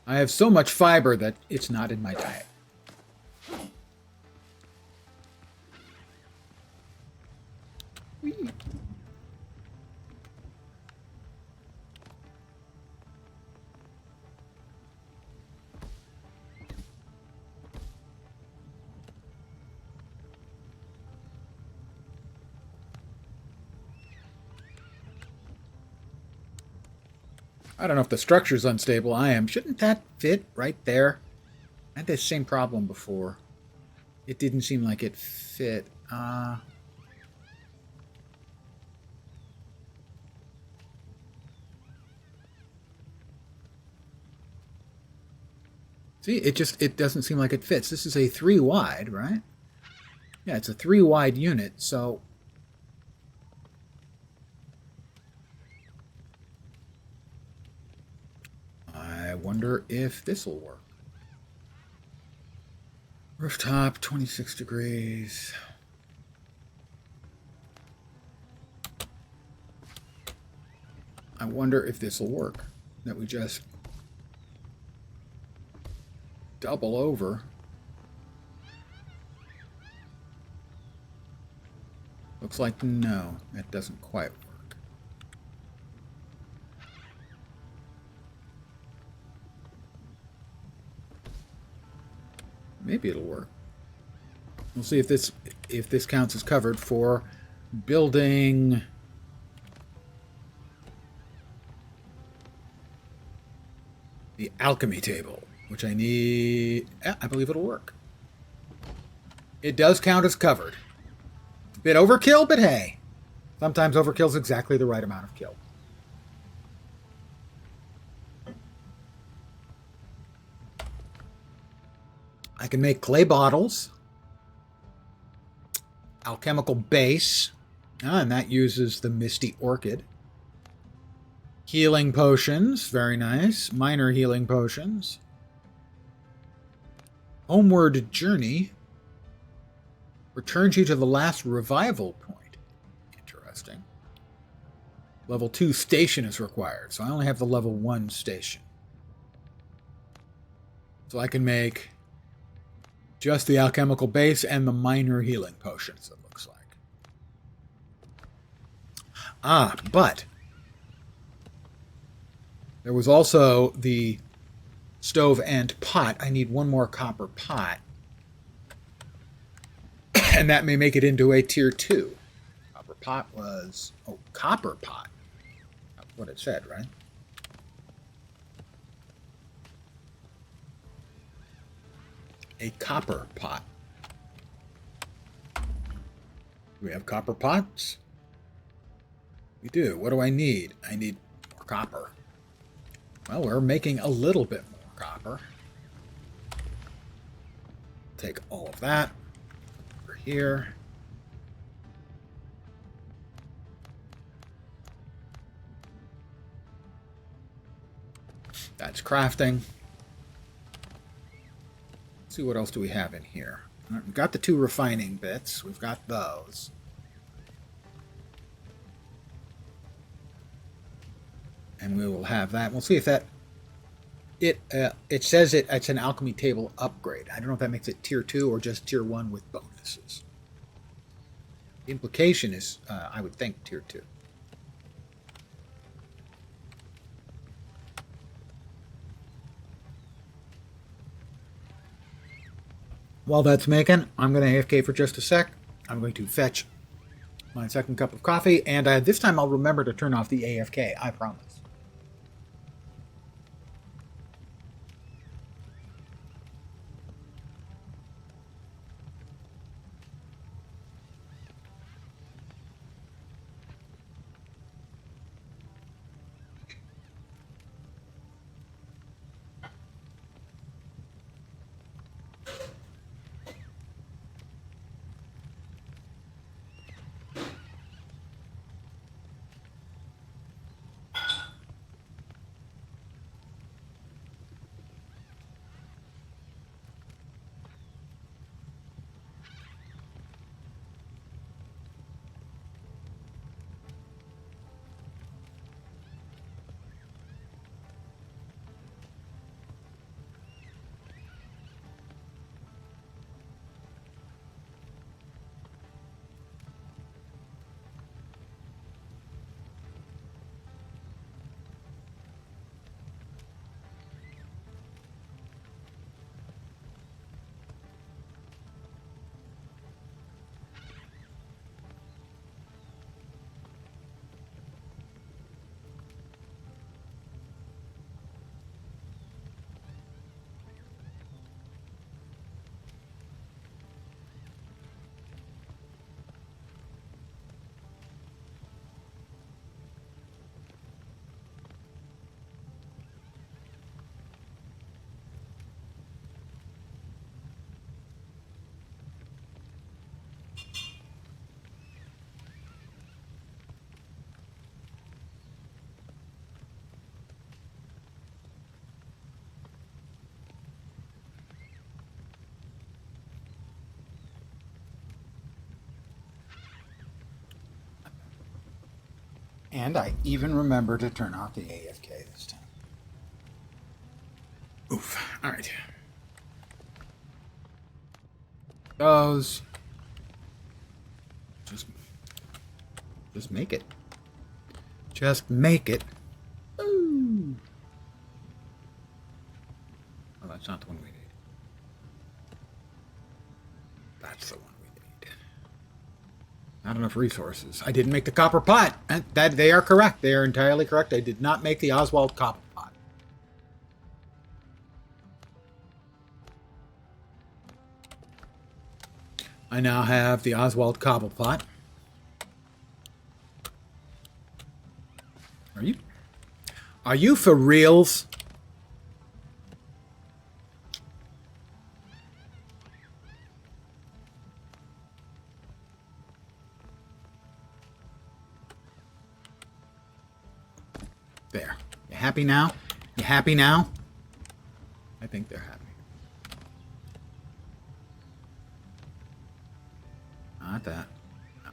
[SPEAKER 1] I have so much fiber that it's not in my diet. Whee. I don't know if the structure's unstable. I am. Shouldn't that fit right there? I had this same problem before. It didn't seem like it fit. See, it doesn't seem like it fits. This is a 3 wide, right? Yeah, it's a 3 wide unit, so I wonder if this will work. Rooftop, 26 degrees. I wonder if this will work. That we just double over. Looks like no, that doesn't quite work. Maybe it'll work. We'll see if this counts as covered for building the alchemy table, which I need. I believe it'll work. It does count as covered. A bit overkill, but hey, sometimes overkill is exactly the right amount of kill. I can make clay bottles, alchemical base, and that uses the Misty Orchid. Healing potions, very nice. Minor healing potions. Homeward Journey returns you to the last revival point. Interesting. Level 2 station is required, so I only have the level 1 station. So I can make just the alchemical base and the minor healing potions, it looks like. But there was also the stove and pot. I need one more copper pot. And that may make it into a tier 2. Copper pot was... Oh, copper pot. That's what it said, right? A copper pot. Do we have copper pots? We do. What do I need? I need more copper. Well, we're making a little bit more copper. Take all of that over here. That's crafting. Let's see what else do we have in here. We've got the 2 refining bits. We've got those. And we will have that. We'll see if that... It says it's an alchemy table upgrade. I don't know if that makes it tier 2 or just tier 1 with bonuses. The implication is, I would think, tier 2. While that's making, I'm going to AFK for just a sec. I'm going to fetch my second cup of coffee, and this time I'll remember to turn off the AFK, I promise. And I even remember to turn off the AFK this time. Oof. Alright. Those. Just make it. Just make it. Ooh. Oh, that's not the one we need. That's the one we need. Not enough resources. I didn't make the copper pot. That they are correct. They are entirely correct. I did not make the Oswald copper pot. I now have the Oswald cobble pot. Are you for reals? There. You happy now? You happy now? I think they're happy. Not that. No.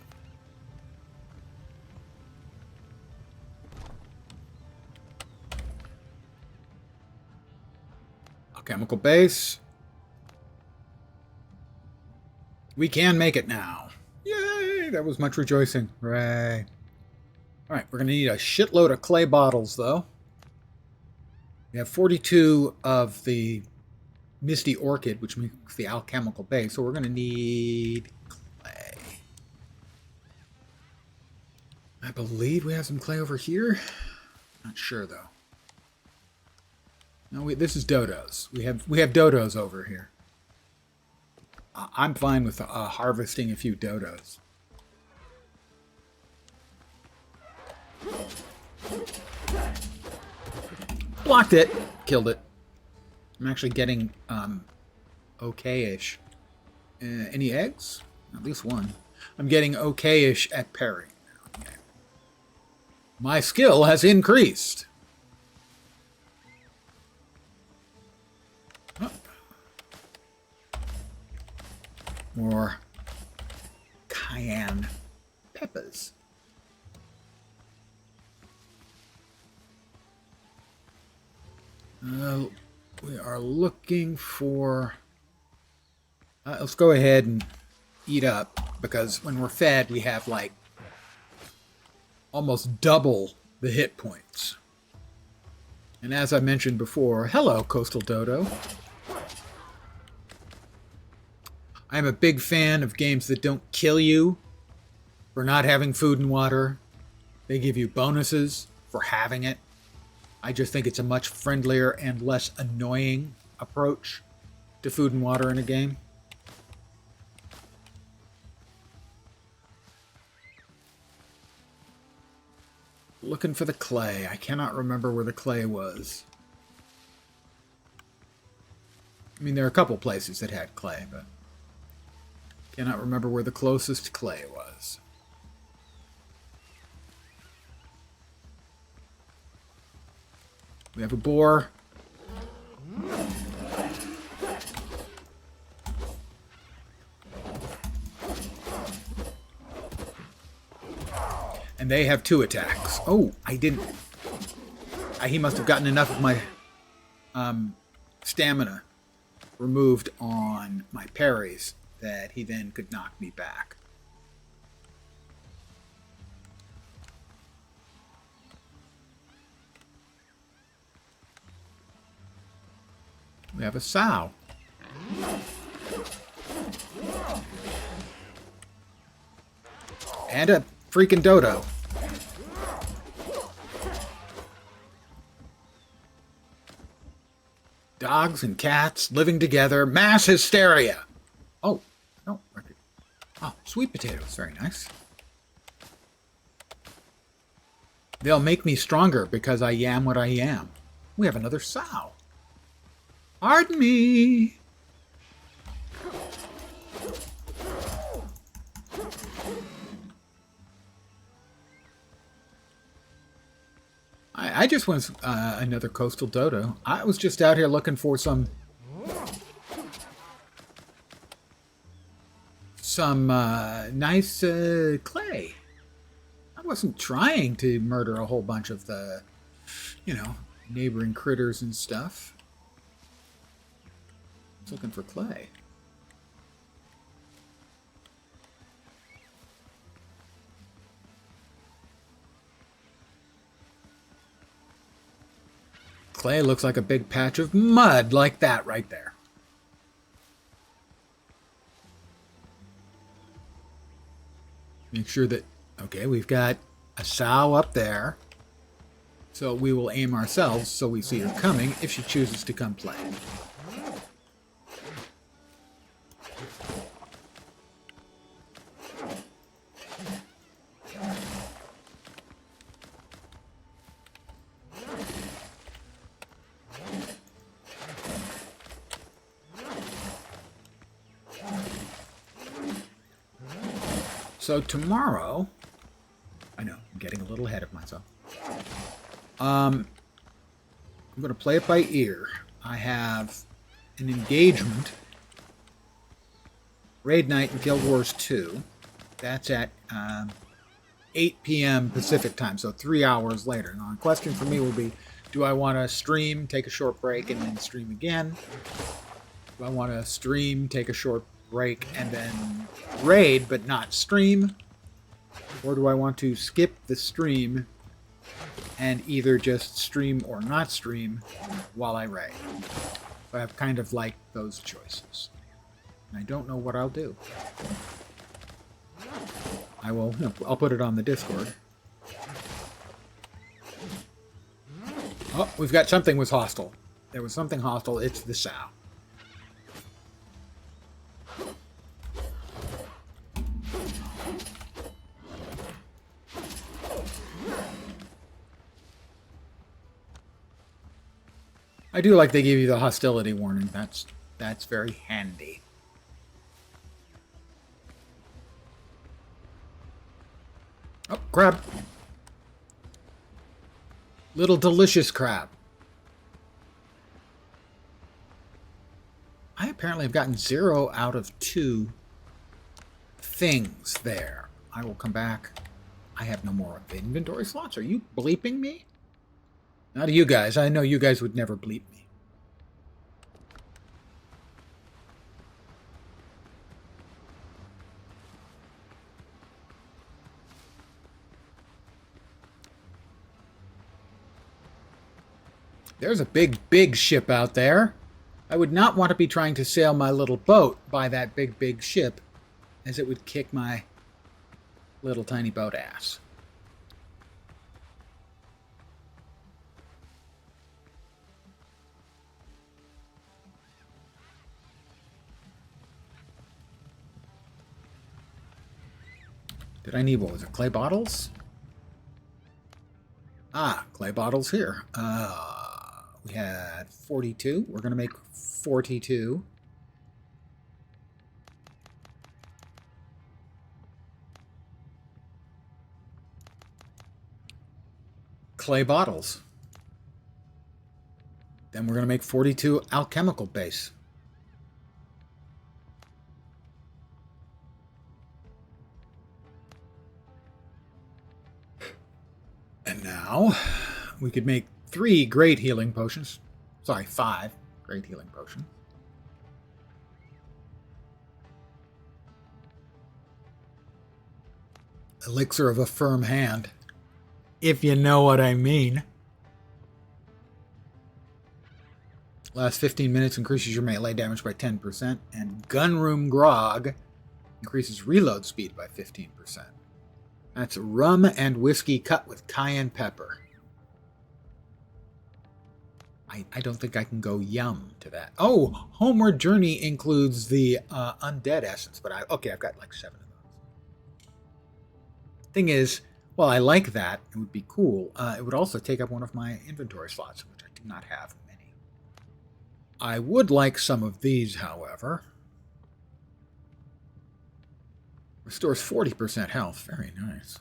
[SPEAKER 1] Chemical base. We can make it now. Yay! That was much rejoicing. Hooray. Alright, we're going to need a shitload of clay bottles, though. We have 42 of the Misty Orchid, which makes the alchemical base, so we're going to need clay. I believe we have some clay over here. Not sure, though. No, this is dodos. We have dodos over here. I'm fine with harvesting a few dodos. Blocked it. Killed it. I'm actually getting okay-ish. Any eggs? At least one. I'm getting okay-ish at parrying now. Okay. My skill has increased. More cayenne peppers. We are looking for... let's go ahead and eat up, because when we're fed, we have, like, almost double the hit points. And as I mentioned before, hello, Coastal Dodo. I'm a big fan of games that don't kill you for not having food and water. They give you bonuses for having it. I just think it's a much friendlier and less annoying approach to food and water in a game. Looking for the clay. I cannot remember where the clay was. I mean, there are a couple places that had clay, but cannot remember where the closest clay was. We have a boar. And they have 2 attacks. Oh, I didn't. He must have gotten enough of my stamina removed on my parries that he then could knock me back. We have a sow. And a freaking dodo. Dogs and cats living together. Mass hysteria. Oh, no. Oh, sweet potatoes. Very nice. They'll make me stronger because I am what I am. We have another sow. Pardon me. I just want another coastal dodo. I was just out here looking for some nice clay. I wasn't trying to murder a whole bunch of the, neighboring critters and stuff. I was looking for clay. Clay looks like a big patch of mud, like that right there. Make sure that, okay, we've got a sow up there. So we will aim ourselves so we see her coming if she chooses to come play. So tomorrow, I know, I'm getting a little ahead of myself. I'm going to play it by ear. I have an engagement, Raid Night in Guild Wars 2. That's at 8 p.m. Pacific time, so 3 hours later. Now, the question for me will be, do I want to stream, take a short break, and then stream again? Do I want to stream, take a short break, and then raid, but not stream? Or do I want to skip the stream and either just stream or not stream while I raid? So I have kind of like those choices. And I don't know what I'll do. I'll put it on the Discord. Oh, we've got something was hostile. There was something hostile. It's the sow. I do like they give you the hostility warning. That's very handy. Oh, crab. Little delicious crab. I apparently have gotten 0 out of 2 things there. I will come back. I have no more inventory slots. Are you bleeping me? Not you guys. I know you guys would never bleep me. There's a big, big ship out there. I would not want to be trying to sail my little boat by that big, big ship, as it would kick my little tiny boat ass. Did I need, what was it, clay bottles? Ah, clay bottles here. We had 42. We're going to make 42. Clay bottles. Then we're going to make 42 alchemical base. And now we could make 3 great healing potions. Sorry, 5 great healing potions. Elixir of a firm hand, if you know what I mean. Last 15 minutes increases your melee damage by 10%, and Gunroom Grog increases reload speed by 15%. That's rum and whiskey cut with cayenne pepper. I don't think I can go yum to that. Oh, Homeward Journey includes the undead essence, but I've got like 7 of those. Thing is, well, I like that. It would be cool. It would also take up one of my inventory slots, which I do not have many. I would like some of these, however. Restores 40% health. Very nice.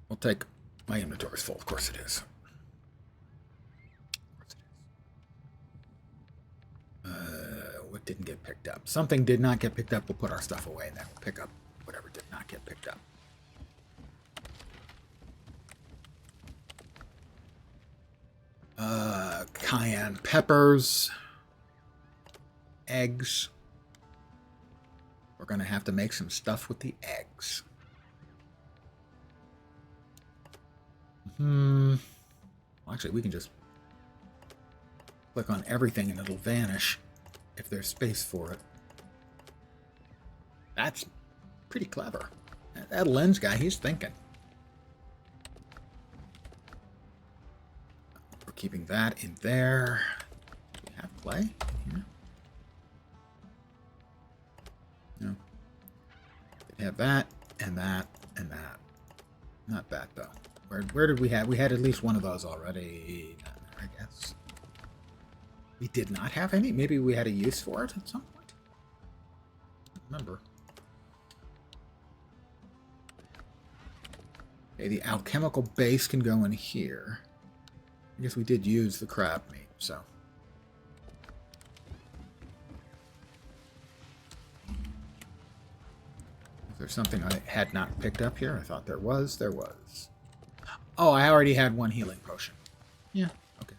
[SPEAKER 1] We'll take... My inventory's full. Of course it is. What didn't get picked up? Something did not get picked up. We'll put our stuff away and then we'll pick up whatever did not get picked up. Cayenne peppers. Eggs. We're going to have to make some stuff with the eggs. Well, actually, we can just click on everything and it'll vanish if there's space for it. That's pretty clever. That lens guy, he's thinking. We're keeping that in there. Do we have clay here? No. We have that and that and that. Not bad though. Where did we have? We had at least one of those already, I guess. We did not have any? Maybe we had a use for it at some point? I don't remember. Okay, the alchemical base can go in here. I guess we did use the crab meat, so. Is there something I had not picked up here? I thought there was. There was. Oh, I already had one healing potion. Yeah, okay.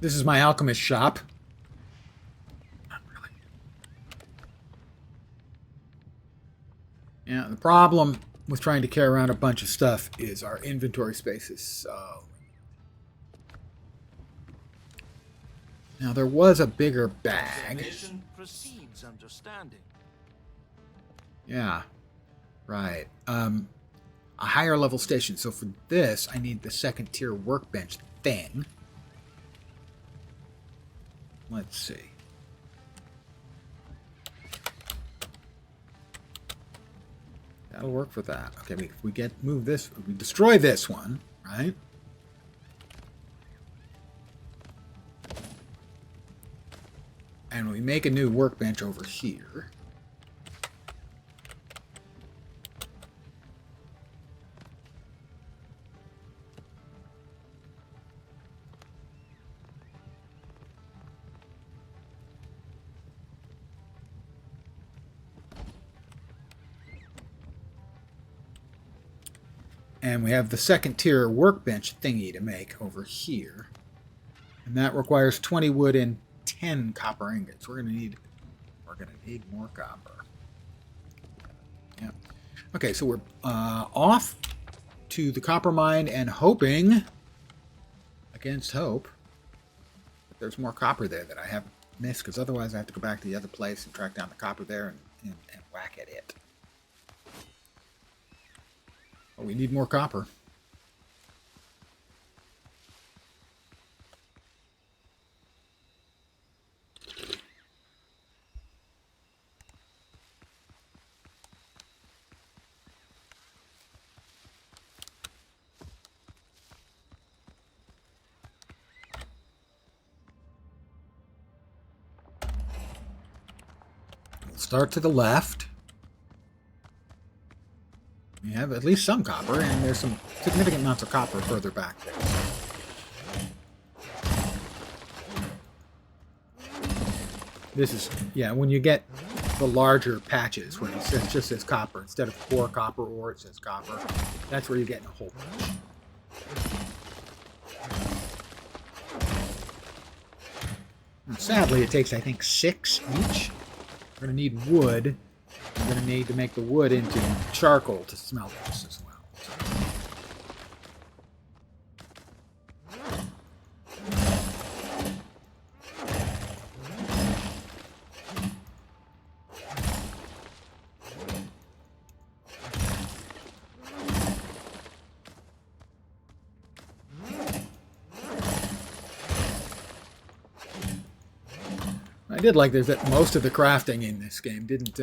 [SPEAKER 1] This is my alchemist shop. Not really. Yeah, the problem with trying to carry around a bunch of stuff is our inventory space is so... Now, there was a bigger bag.
[SPEAKER 2] Mission precedes understanding.
[SPEAKER 1] Yeah, right. A higher level station. So for this, I need the second tier workbench thing. Let's see. That'll work for that. Okay, we move this, we destroy this one, right? And we make a new workbench over here. And we have the second tier workbench thingy to make over here. And that requires 20 wood and 10 copper ingots. We're gonna need more copper. Yeah. Okay, so we're off to the copper mine and hoping, against hope, that there's more copper there that I have missed, because otherwise I have to go back to the other place and track down the copper there and whack at it. Oh, we need more copper. Start to the left. We have at least some copper, and there's some significant amounts of copper further back there. This is, yeah, when you get the larger patches, when it says, just says copper, instead of core copper ore, it says copper, that's where you're getting a whole bunch. And sadly, it takes, I think, 6 each. We're going to need wood. We're going to need to make the wood into charcoal to smelt this as well. I did like this, that most of the crafting in this game didn't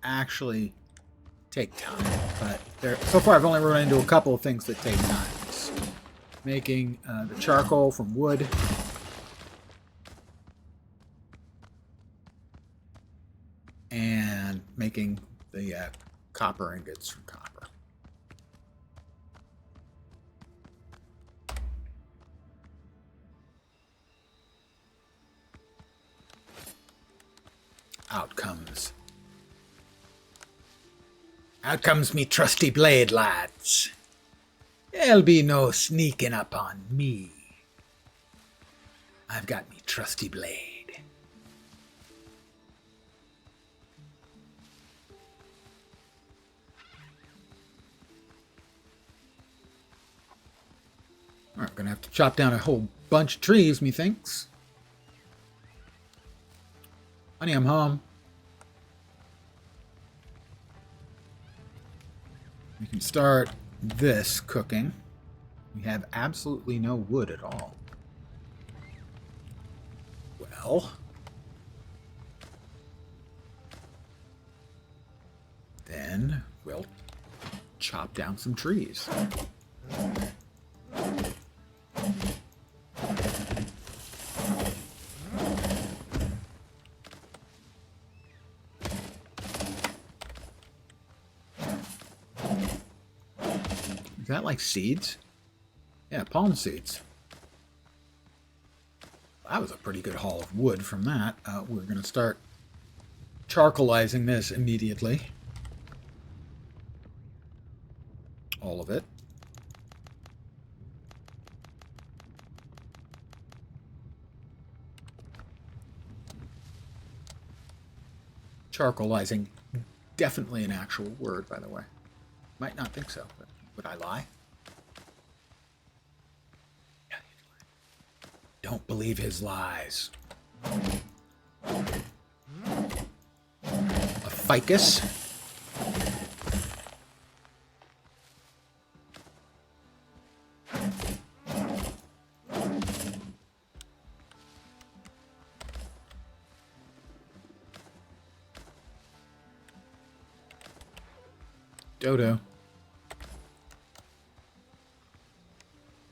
[SPEAKER 1] actually take time, but so far I've only run into a couple of things that take time. It's making the charcoal from wood, and making the copper ingots from copper. Out comes me trusty blade, lads. There'll be no sneaking up on me. I've got me trusty blade. Alright, we're gonna have to chop down a whole bunch of trees, methinks. Honey, I'm home. We can start this cooking. We have absolutely no wood at all. Well, then we'll chop down some trees. Is that like seeds? Yeah, palm seeds. That was a pretty good haul of wood from that. We're going to start charcoalizing this immediately. All of it. Charcoalizing, definitely an actual word, by the way. Might not think so, but would I lie? Yeah, he'd lie. Don't believe his lies. A ficus. Dodo.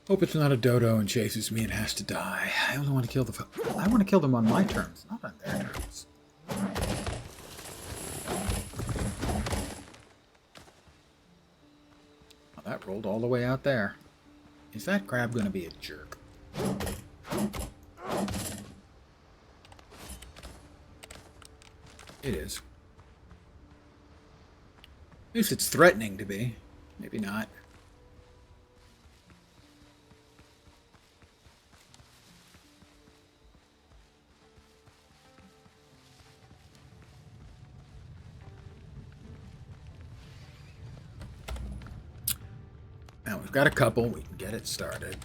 [SPEAKER 1] Hope it's not a dodo and chases me and has to die. I only want to kill the... I want to kill them on my terms, not on their terms. Well, that rolled all the way out there. Is that crab going to be a jerk? It is. At least it's threatening to be. Maybe not. Now we've got a couple. We can get it started.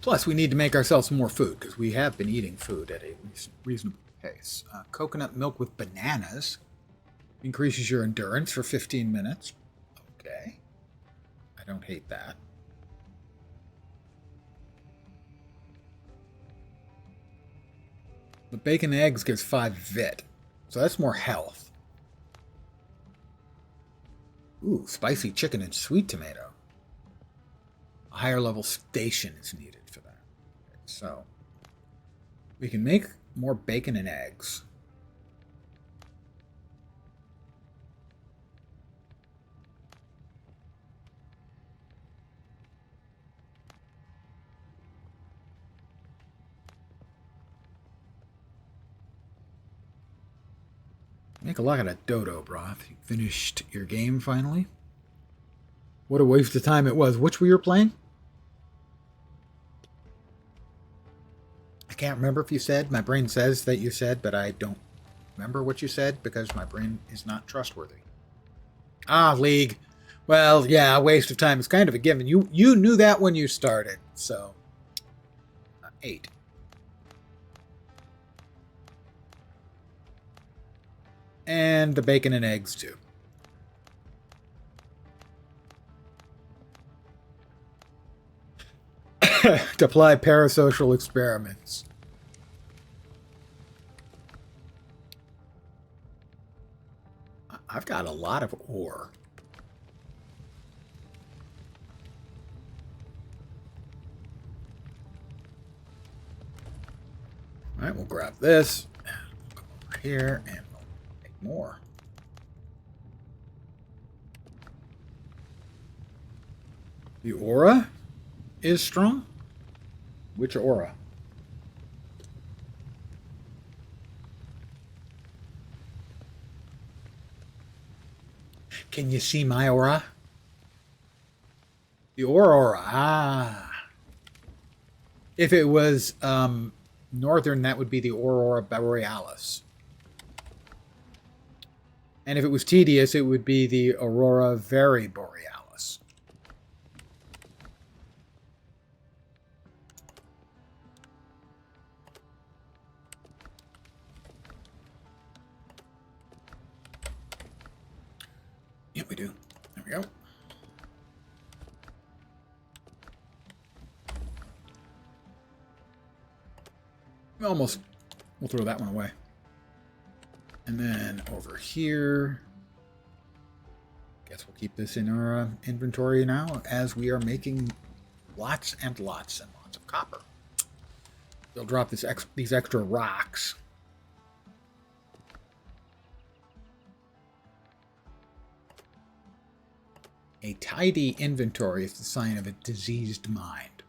[SPEAKER 1] Plus, we need to make ourselves more food, because we have been eating food at a reasonable pace. Coconut milk with bananas increases your endurance for 15 minutes. Okay. I don't hate that. The bacon and eggs gives 5 vit, so that's more health. Ooh, spicy chicken and sweet tomato. A higher level station is needed for that. So, we can make more bacon and eggs. Make a lot of dodo broth. You finished your game finally? What a waste of time it was. Which were you playing? I can't remember if you said. My brain says that you said, but I don't remember what you said because my brain is not trustworthy. Ah, League. Well, yeah, a waste of time is kind of a given. You knew that when you started, so 8. And the bacon and eggs too. To apply parasocial experiments. I've got a lot of ore. All right, we'll grab this. Come over here and we'll make more. The aura is strong? Which aura? Can you see my aura? The aura. Ah. If it was northern, that would be the aurora borealis. And if it was tedious, it would be the aurora very borealis. Yeah, we do. There we go. Almost. We'll throw that one away. And then over here. Guess we'll keep this in our inventory now as we are making lots and lots and lots of copper. They'll drop these extra rocks. A tidy inventory is the sign of a diseased mind.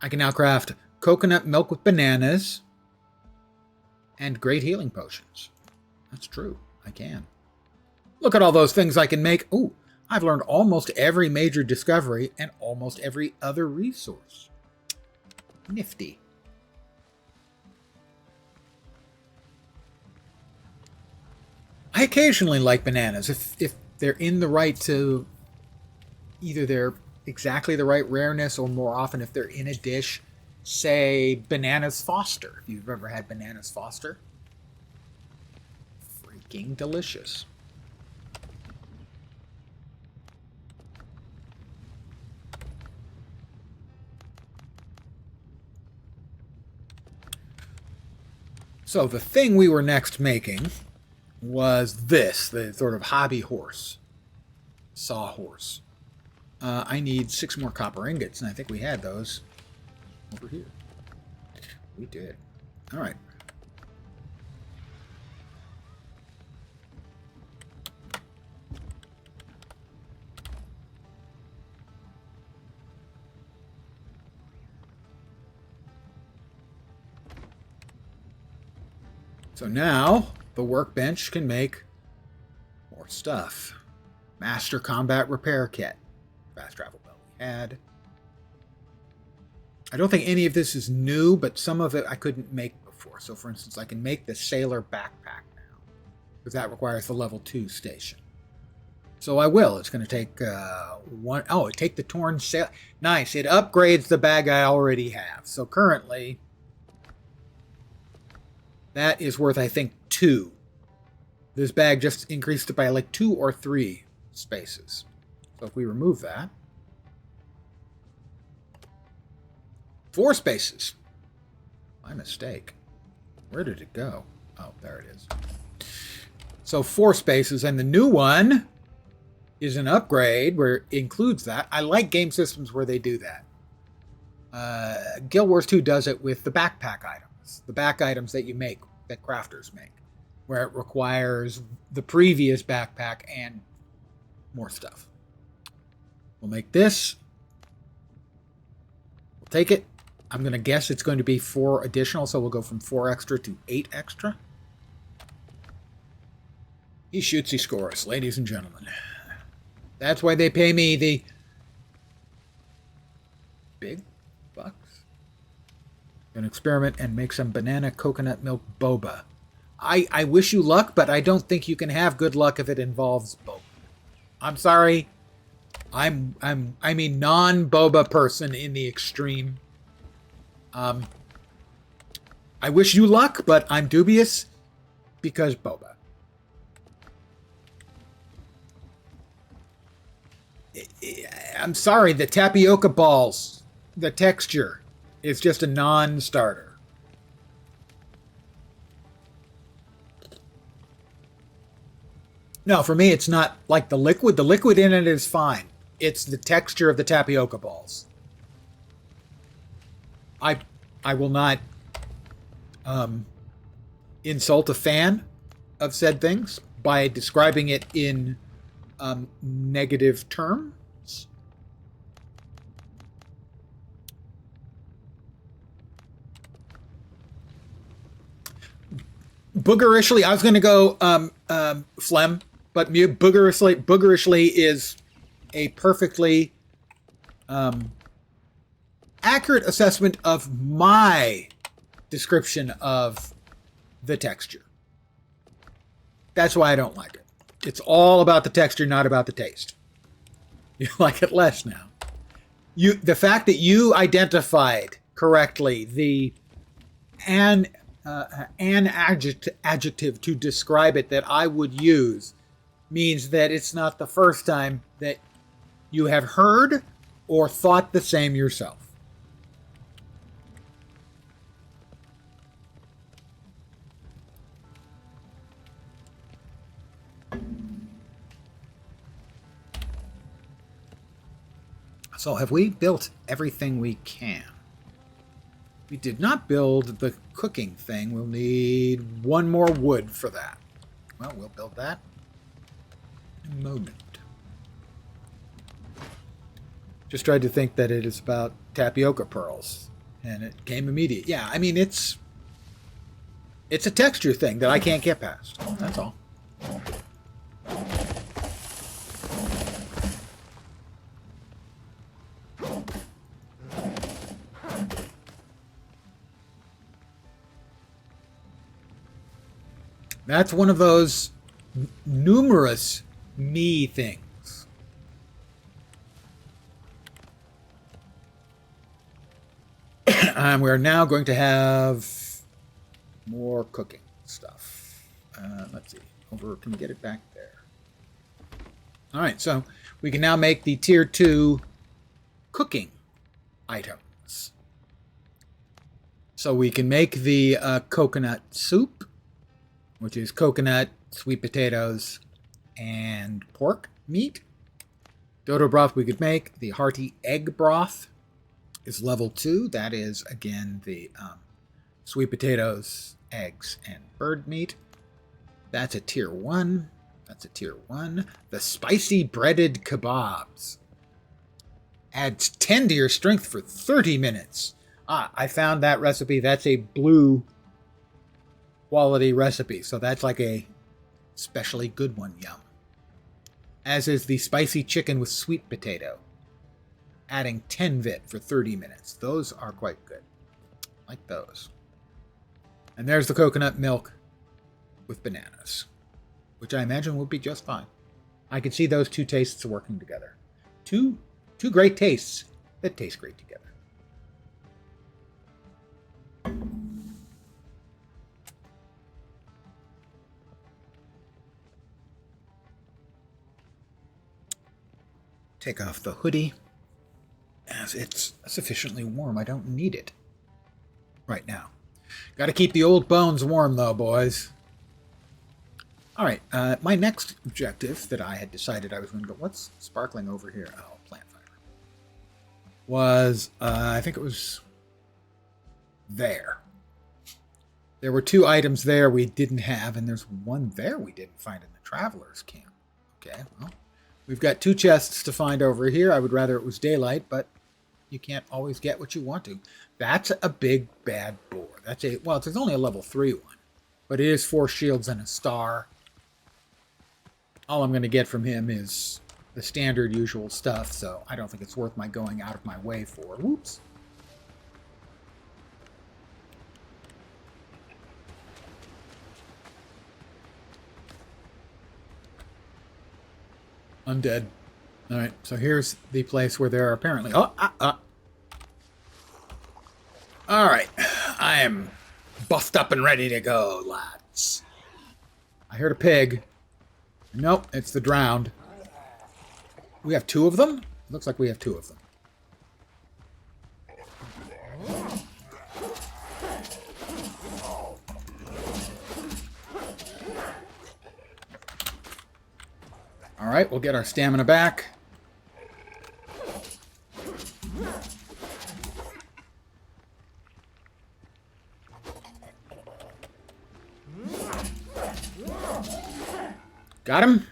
[SPEAKER 1] I can now craft coconut milk with bananas and great healing potions. That's true. I can. Look at all those things I can make. Ooh, I've learned almost every major discovery and almost every other resource. Nifty. I occasionally like bananas if they're in the right to either they're exactly the right rareness or more often if they're in a dish, say bananas Foster. If you've ever had bananas Foster, freaking delicious. So the thing we were next making was this, the sort of hobby horse, sawhorse. I need 6 more copper ingots, and I think we had those over here. We did. All right. So now the workbench can make more stuff. Master Combat Repair Kit. Fast travel belt we had. I don't think any of this is new, but some of it I couldn't make before. before. So for instance, I can make the sailor backpack now, because that requires the level 2 station. So I will. It's going to take one. Oh, it take the torn sail. Nice. It upgrades the bag I already have. So currently, that is worth, I think, 2. This bag just increased it by like 2 or 3 spaces. So if we remove that, 4 spaces. My mistake. Where did it go? Oh, there it is. So 4 spaces, and the new one is an upgrade where it includes that. I like game systems where they do that. Guild Wars 2 does it with the backpack items. The back items that you make, that crafters make, where it requires the previous backpack and more stuff. We'll make this. We'll take it. I'm going to guess it's going to be 4 additional, so we'll go from 4 extra to 8 extra. He shoots, he scores, ladies and gentlemen. That's why they pay me the big bucks. Gonna experiment and make some banana coconut milk boba. I wish you luck, but I don't think you can have good luck if it involves boba. I'm sorry. I'm a non-boba person in the extreme. I wish you luck, but I'm dubious because boba. I'm sorry, the tapioca balls, the texture is just a non-starter. No, for me, it's not like the liquid. The liquid in it is fine. It's the texture of the tapioca balls. I will not insult a fan of said things by describing it in negative terms. Boogerishly, I was going to go phlegm, but boogerishly is a perfectly accurate assessment of my description of the texture. That's why I don't like it. It's all about the texture, not about the taste. You like it less now. The fact that you identified correctly the an adjective to describe it that I would use means that it's not the first time that you have heard or thought the same yourself. So have we built everything we can? We did not build the cooking thing. We'll need 1 more wood for that. Well, we'll build that in a moment. Just tried to think that it is about tapioca pearls, and it came immediate. Yeah, I mean, it's a texture thing that I can't get past. That's all. That's one of those numerous me things. We're now going to have more cooking stuff. Let's see. Can we get it back there? All right, so we can now make the tier 2 cooking items. So we can make the coconut soup, which is coconut, sweet potatoes, and pork meat. Dodo broth we could make. The hearty egg broth is level 2. That is, again, the sweet potatoes, eggs, and bird meat. That's a tier 1. That's a tier 1. The spicy breaded kebabs adds 10 to your strength for 30 minutes. I found that recipe. That's a blue quality recipe, so that's like a especially good one. Yum. As is the spicy chicken with sweet potato, adding 10 vit for 30 minutes. Those are quite good. Like those. And there's the coconut milk with bananas, which I imagine will be just fine. I can see those two tastes working together. Two great tastes that taste great together. Take off the hoodie, as it's sufficiently warm. I don't need it right now. Got to keep the old bones warm, though, boys. All right, my next objective that I had decided I was going to go... What's sparkling over here? Oh, plant fiber. Was, I think it was there. There were 2 items there we didn't have, and there's one there we didn't find in the traveler's camp. Okay, well... We've got 2 chests to find over here. I would rather it was daylight, but you can't always get what you want to. That's a big, bad boar. That's a... Well, it's only a level 3 one. But it is 4 shields and a star. All I'm going to get from him is the standard usual stuff, so I don't think it's worth my going out of my way for. Whoops. Undead. Alright, so here's the place where there are apparently... Alright, I am buffed up and ready to go, lads. I heard a pig. Nope, it's the drowned. We have 2 of them? Looks like we have 2 of them. Alright, we'll get our stamina back. Got him?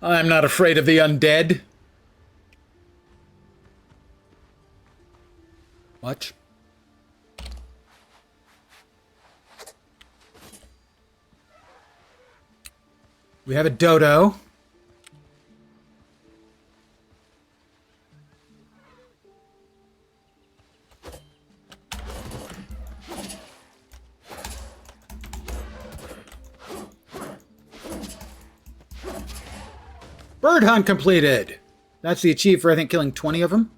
[SPEAKER 1] I'm not afraid of the undead. Much. We have a dodo. Bird hunt completed. That's the achieve for, I think, killing 20 of them.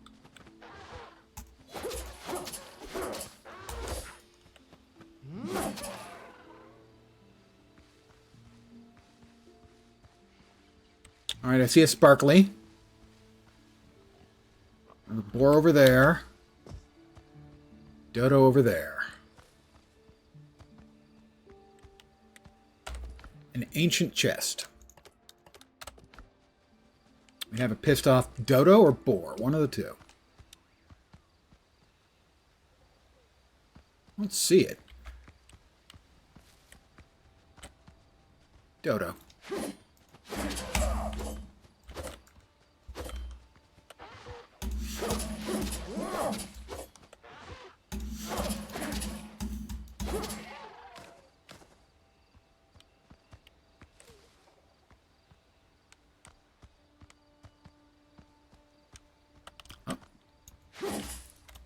[SPEAKER 1] All right, I see a sparkly. And the boar over there. Dodo over there. An ancient chest. We have a pissed off dodo or boar, one of the 2. Let's see it. Dodo.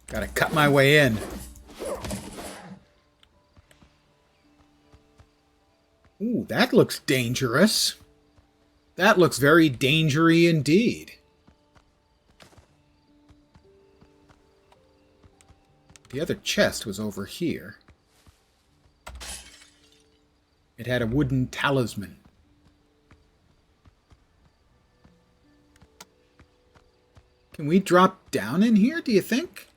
[SPEAKER 1] Gotta cut my way in. Ooh, that looks dangerous. That looks very dangery indeed. The other chest was over here. It had a wooden talisman. Can we drop down in here, do you think?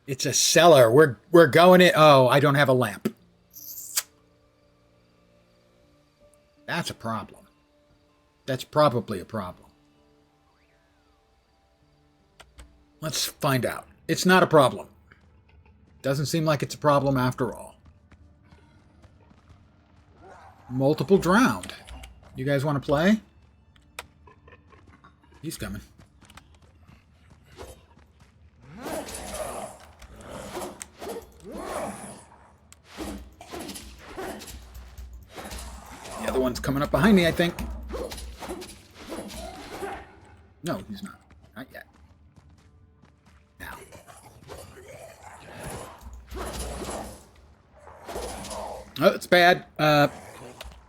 [SPEAKER 1] It's a cellar. We're going in. Oh, I don't have a lamp. That's a problem. That's probably a problem. Let's find out. It's not a problem. Doesn't seem like it's a problem after all. Multiple drowned. You guys want to play? He's coming. The other one's coming up behind me, I think. No, he's not. Not yet. Now. Oh, it's bad.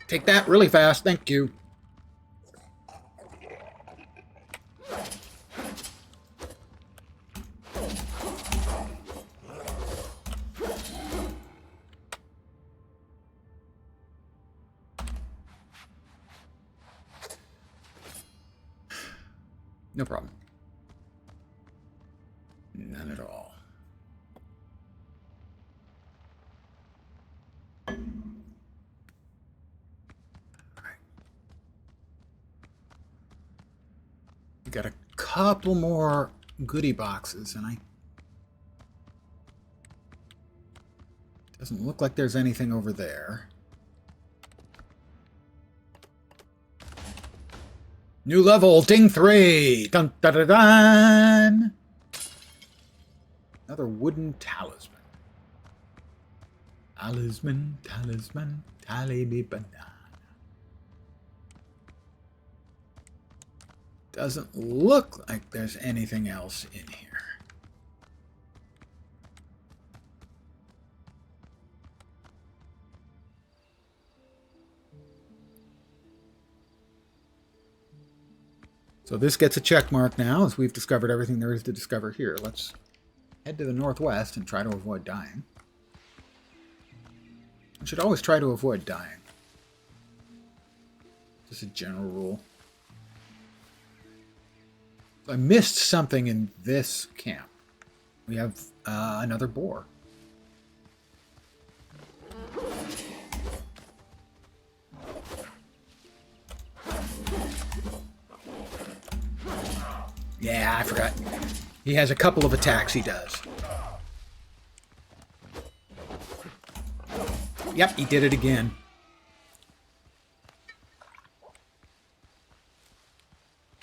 [SPEAKER 1] Take that really fast. Thank you. No problem. None at all. We got a couple more goodie boxes, and doesn't look like there's anything over there. New level, ding 3! Dun dun dun dun! Another wooden talisman. Talisman, talisman, tally me banana. Doesn't look like there's anything else in here. So this gets a check mark now, as we've discovered everything there is to discover here. Let's head to the northwest and try to avoid dying. I should always try to avoid dying. Just a general rule. I missed something in this camp. We have another boar. Yeah, I forgot. He has a couple of attacks he does. Yep, he did it again.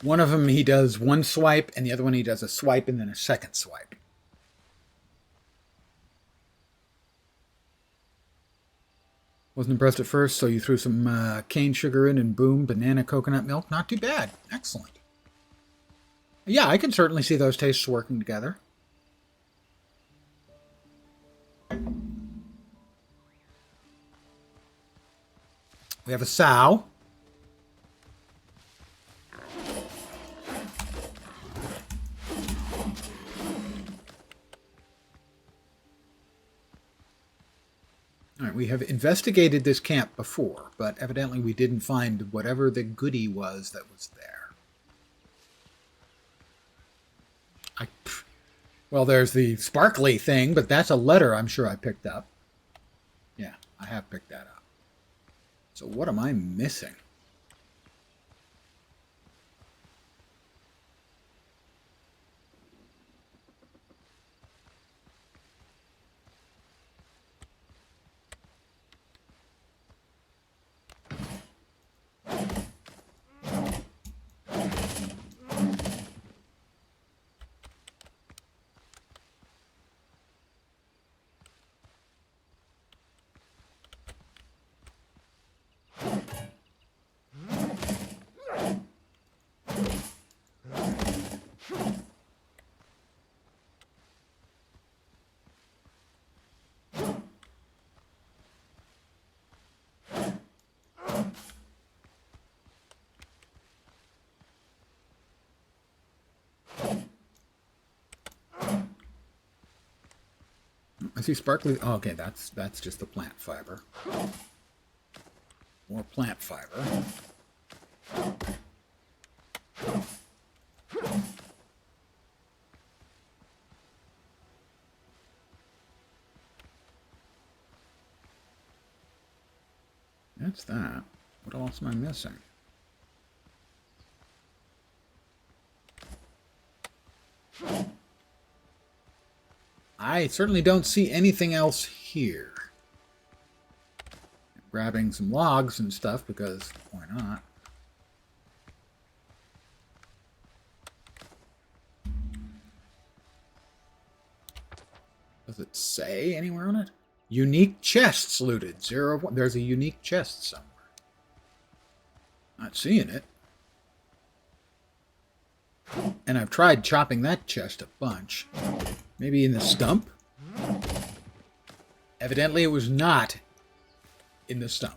[SPEAKER 1] One of them he does one swipe, and the other one he does a swipe and then a second swipe. Wasn't impressed at first, so you threw some cane sugar in and boom, banana coconut milk. Not too bad. Excellent. Yeah, I can certainly see those tastes working together. We have a sow. All right, we have investigated this camp before, but evidently we didn't find whatever the goodie was that was there. Well, there's the sparkly thing, but that's a letter I'm sure I picked up. Yeah, I have picked that up. So what am I missing? I see sparkly. Oh, okay, that's just the plant fiber. More plant fiber. That's that. What else am I missing? I certainly don't see anything else here. Grabbing some logs and stuff because why not? Does it say anywhere on it? Unique chests looted. 0 of 1. There's a unique chest somewhere. Not seeing it. And I've tried chopping that chest a bunch. Maybe in the stump? Evidently it was not in the stone.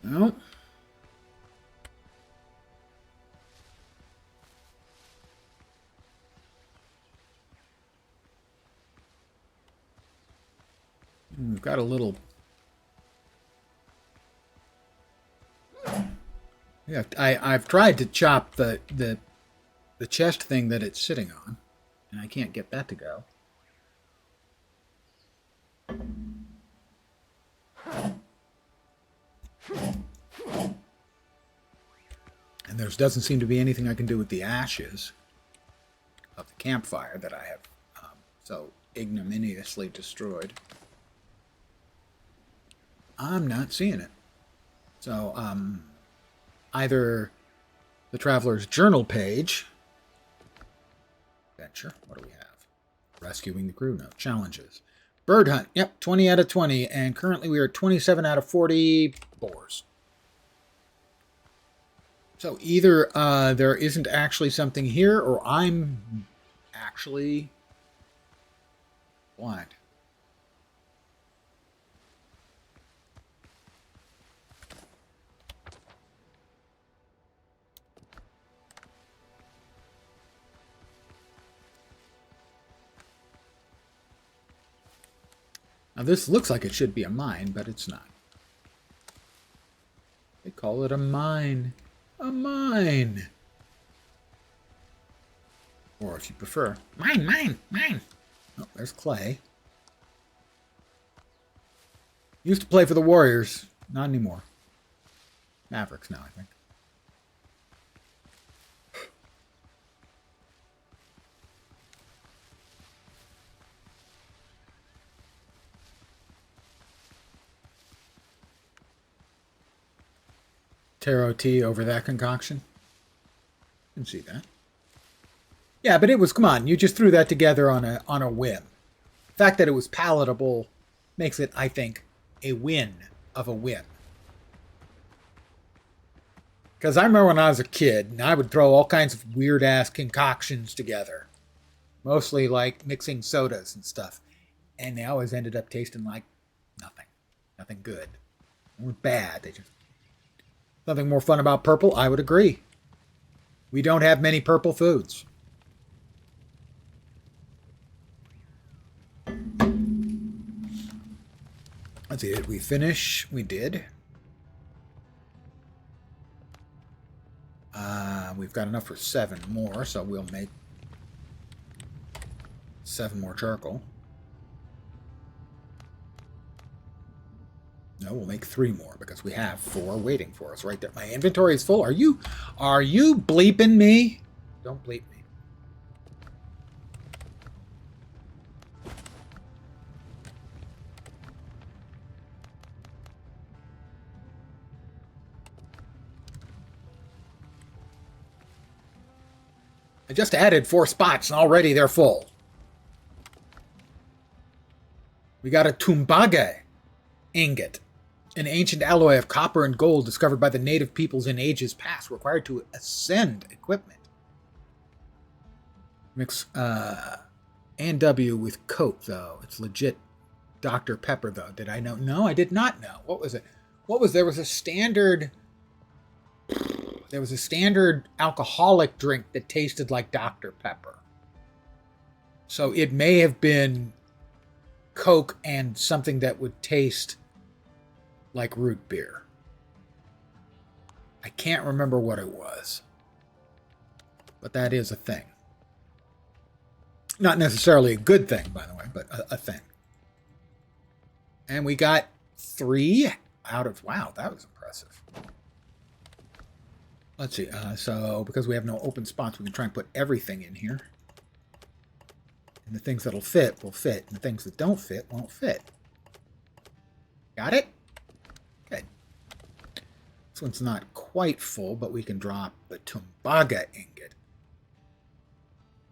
[SPEAKER 1] No. We've got a little... Yeah, I've tried to chop the chest thing that it's sitting on, and I can't get that to go. And there doesn't seem to be anything I can do with the ashes of the campfire that I have so ignominiously destroyed. I'm not seeing it. So, either the Traveler's Journal page, adventure, what do we have? Rescuing the crew, no. Challenges. Bird hunt, yep, 20 out of 20, and currently we are 27 out of 40 boars. So either there isn't actually something here, or I'm actually blind. Now this looks like it should be a mine, but it's not. They call it a mine. A mine. Or if you prefer, mine, mine, mine. Oh, there's clay. Used to play for the Warriors. Not anymore. Mavericks now, I think. Taro tea over that concoction. I can see that. Yeah, but it was, come on, you just threw that together on a whim. The fact that it was palatable makes it, I think, a win of a whim. Because I remember when I was a kid, and I would throw all kinds of weird-ass concoctions together. Mostly like mixing sodas and stuff. And they always ended up tasting like nothing. Nothing good. They weren't bad. They just... Something more fun about purple? I would agree. We don't have many purple foods. Let's see, did we finish? We did. We've got enough for 7 more, so we'll make 7 more charcoal. No, we'll make 3 more because we have 4 waiting for us right there. My inventory is full. Are you bleeping me? Don't bleep me. I just added 4 spots and already they're full. We got a tumbaga ingot, an ancient alloy of copper and gold discovered by the native peoples in ages past, required to ascend equipment. Mix A&W with Coke, though. It's legit Dr. Pepper, though. Did I know? No, I did not know. What was it? There was a standard... There was a standard alcoholic drink that tasted like Dr. Pepper. So it may have been Coke and something that would taste like root beer. I can't remember what it was. But that is a thing. Not necessarily a good thing, by the way, but a thing. And we got 3 out of... Wow, that was impressive. Let's see. So, because we have no open spots, we can try and put everything in here. And the things that'll fit will fit. And the things that don't fit won't fit. Got it? Good. This one's not quite full, but we can drop the tumbaga ingot.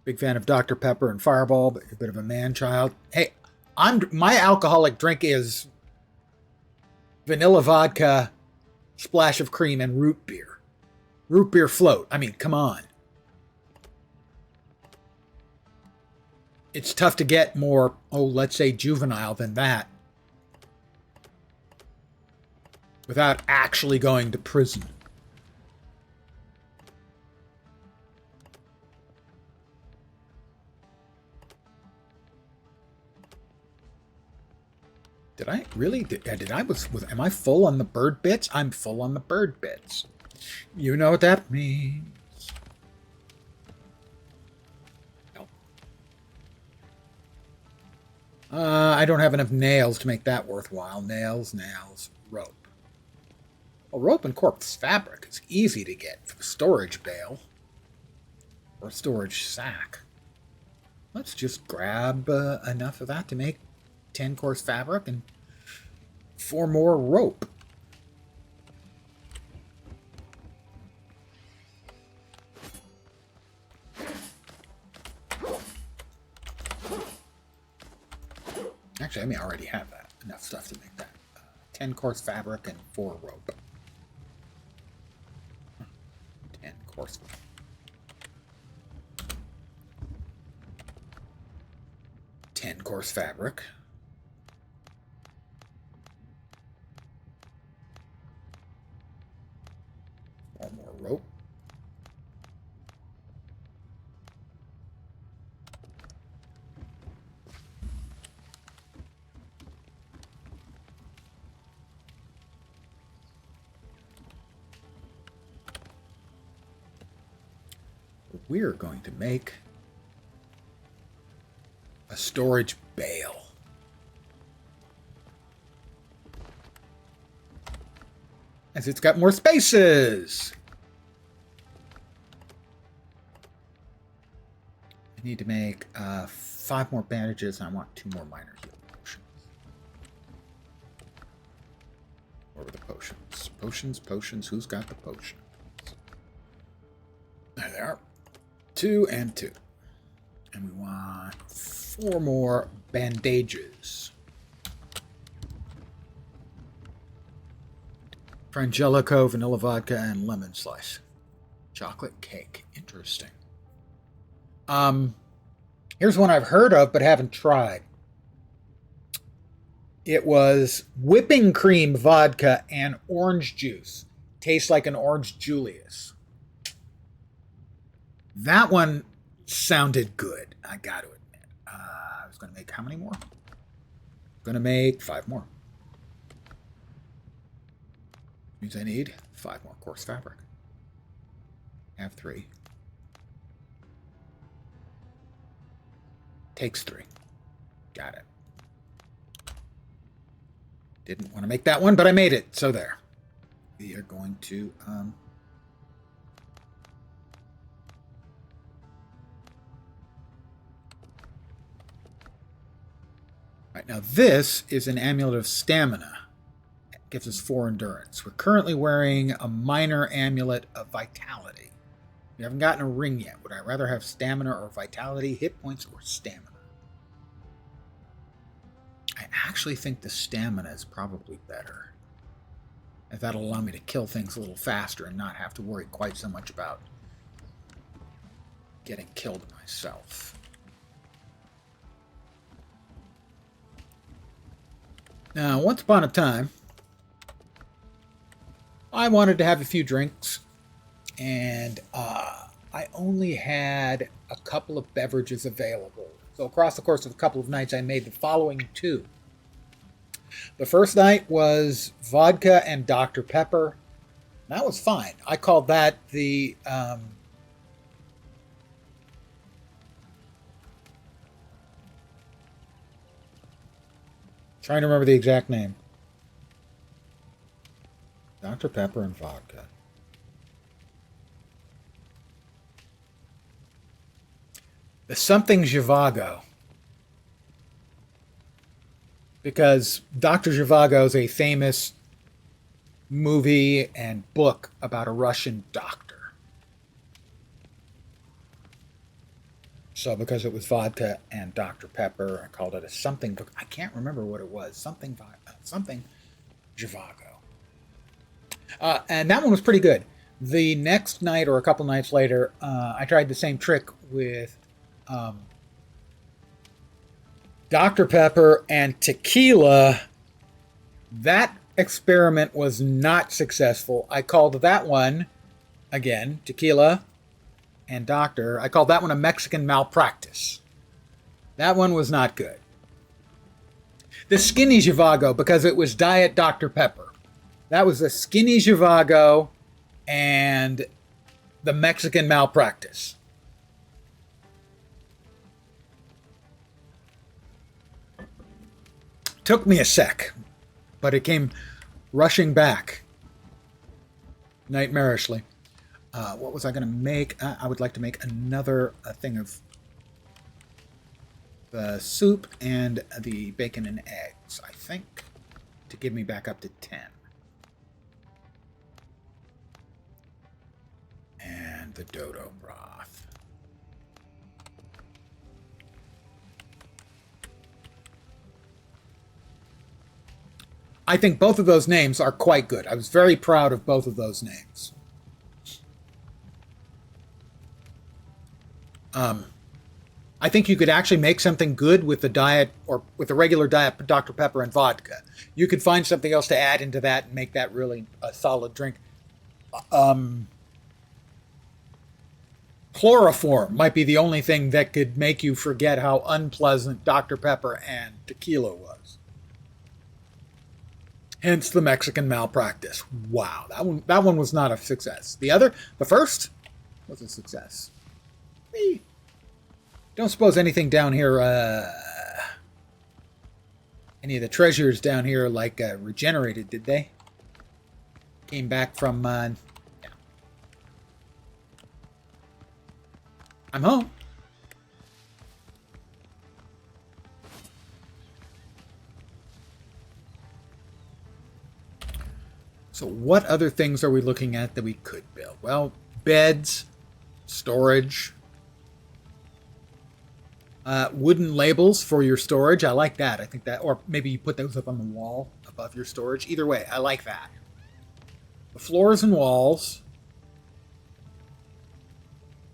[SPEAKER 1] Big fan of Dr. Pepper and Fireball, but you're a bit of a man-child. Hey, my alcoholic drink is vanilla vodka, splash of cream, and root beer. Root beer float. I mean, come on. It's tough to get more, let's say juvenile than that without actually going to prison. Did I really? Am I full on the bird bits? I'm full on the bird bits. You know what that means. No. I don't have enough nails to make that worthwhile. Nails, rope. Well, rope and corpse fabric is easy to get for a storage bale or a storage sack. Let's just grab enough of that to make 10 coarse fabric and 4 more rope. Actually, I may already have that. Enough stuff to make that. 10 coarse fabric and 4 rope. 10 coarse. Coarse fabric. 4 more rope. We're going to make a storage bale. As it's got more spaces. I need to make 5 more bandages, and I want 2 more minor healing potions. Where were the potions? Potions. Who's got the potions? There they are. 2 and 2. And we want 4 more bandages. Frangelico, vanilla vodka, and lemon slice. Chocolate cake. Interesting. Here's one I've heard of but haven't tried. It was whipping cream, vodka, and orange juice. Tastes like an orange Julius. That one sounded good, I got to admit. I was going to make how many more? Going to make 5 more. Means I need 5 more coarse fabric. I have 3. Takes 3. Got it. Didn't want to make that one, but I made it, so there. We are going to Right, now this is an amulet of stamina. It gives us 4 endurance. We're currently wearing a minor amulet of vitality. We haven't gotten a ring yet. Would I rather have stamina or vitality, hit points, or stamina? I actually think the stamina is probably better. And that'll allow me to kill things a little faster and not have to worry quite so much about getting killed myself. Now, once upon a time, I wanted to have a few drinks, and I only had a couple of beverages available. So across the course of a couple of nights, I made the following 2. The first night was vodka and Dr. Pepper. That was fine. I called that the trying to remember the exact name. Dr. Pepper and vodka. The something Zhivago. Because Dr. Zhivago is a famous movie and book about a Russian doctor. So because it was vodka and Dr. Pepper, I called it a something. I can't remember what it was. Something Zhivago. And that one was pretty good. The next night or a couple nights later, I tried the same trick with Dr. Pepper and tequila. That experiment was not successful. I called that one, again, tequila and doctor, I called that one a Mexican malpractice. That one was not good. The skinny Zhivago, because it was Diet Dr. Pepper. That was the skinny Zhivago and the Mexican malpractice. Took me a sec, but it came rushing back nightmarishly. What was I going to make? I would like to make another thing of the soup and the bacon and eggs, I think, to give me back up to 10. And the dodo broth. I think both of those names are quite good. I was very proud of both of those names. I think you could actually make something good with the diet or with the regular diet Dr. Pepper and vodka. You could find something else to add into that and make that really a solid drink. Chloroform might be the only thing that could make you forget how unpleasant Dr. Pepper and tequila was. Hence the Mexican malpractice. Wow, that one was not a success. The first, was a success. Don't suppose anything down here, any of the treasures down here, like, regenerated, did they? Came back from, yeah. I'm home. So what other things are we looking at that we could build? Well, beds, storage, wooden labels for your storage. I like that. I think that, or maybe you put those up on the wall above your storage. Either way, I like that. The floors and walls.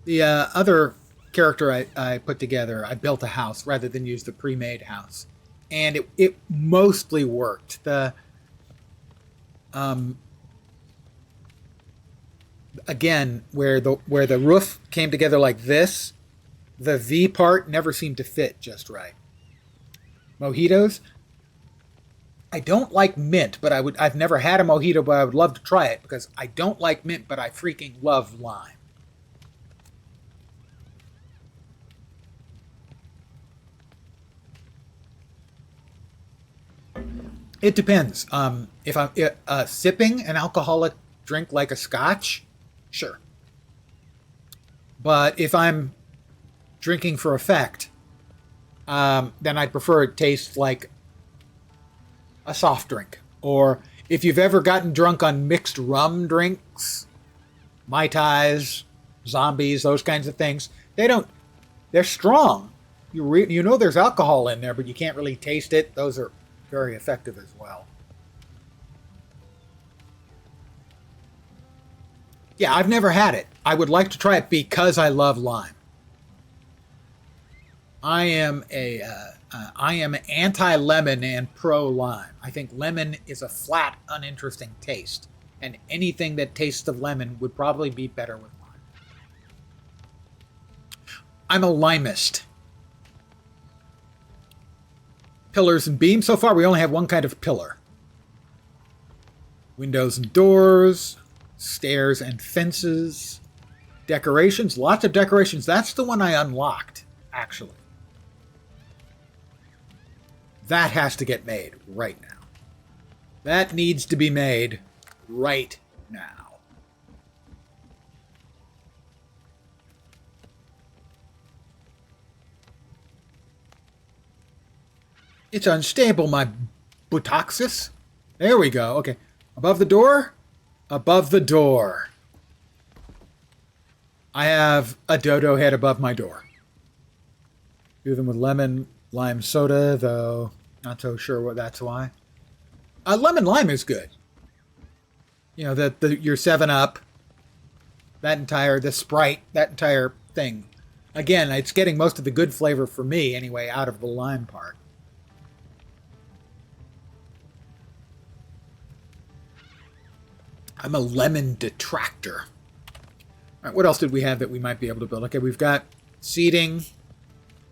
[SPEAKER 1] The other character I put together, I built a house rather than use the pre-made house. And it mostly worked. The again, where the roof came together like this, the V part never seemed to fit just right. Mojitos. I don't like mint, but I've never had a mojito, but I would love to try it because I don't like mint, but I freaking love lime. It depends. If I'm sipping an alcoholic drink like a scotch, sure. But if I'm drinking for effect, then I'd prefer it tastes like a soft drink. Or if you've ever gotten drunk on mixed rum drinks, mateys, zombies, those kinds of things, they're strong. You know there's alcohol in there, but you can't really taste it. Those are very effective as well. Yeah, I've never had it. I would like to try it because I love lime. I am anti-lemon and pro-lime. I think lemon is a flat, uninteresting taste, and anything that tastes of lemon would probably be better with lime. I'm a limist. Pillars and beams. So far, we only have one kind of pillar. Windows and doors, stairs and fences, decorations. Lots of decorations. That's the one I unlocked, actually. That has to get made right now. That needs to be made right now. It's unstable, my butoxis. There we go. Okay. Above the door? Above the door. I have a dodo head above my door. Do them with lemon, lime soda, though not so sure what that's why. Lemon lime is good. You know, your 7-Up, the Sprite, that entire thing. Again, it's getting most of the good flavor for me, anyway, out of the lime part. I'm a lemon detractor. All right, what else did we have that we might be able to build? Okay, we've got seating.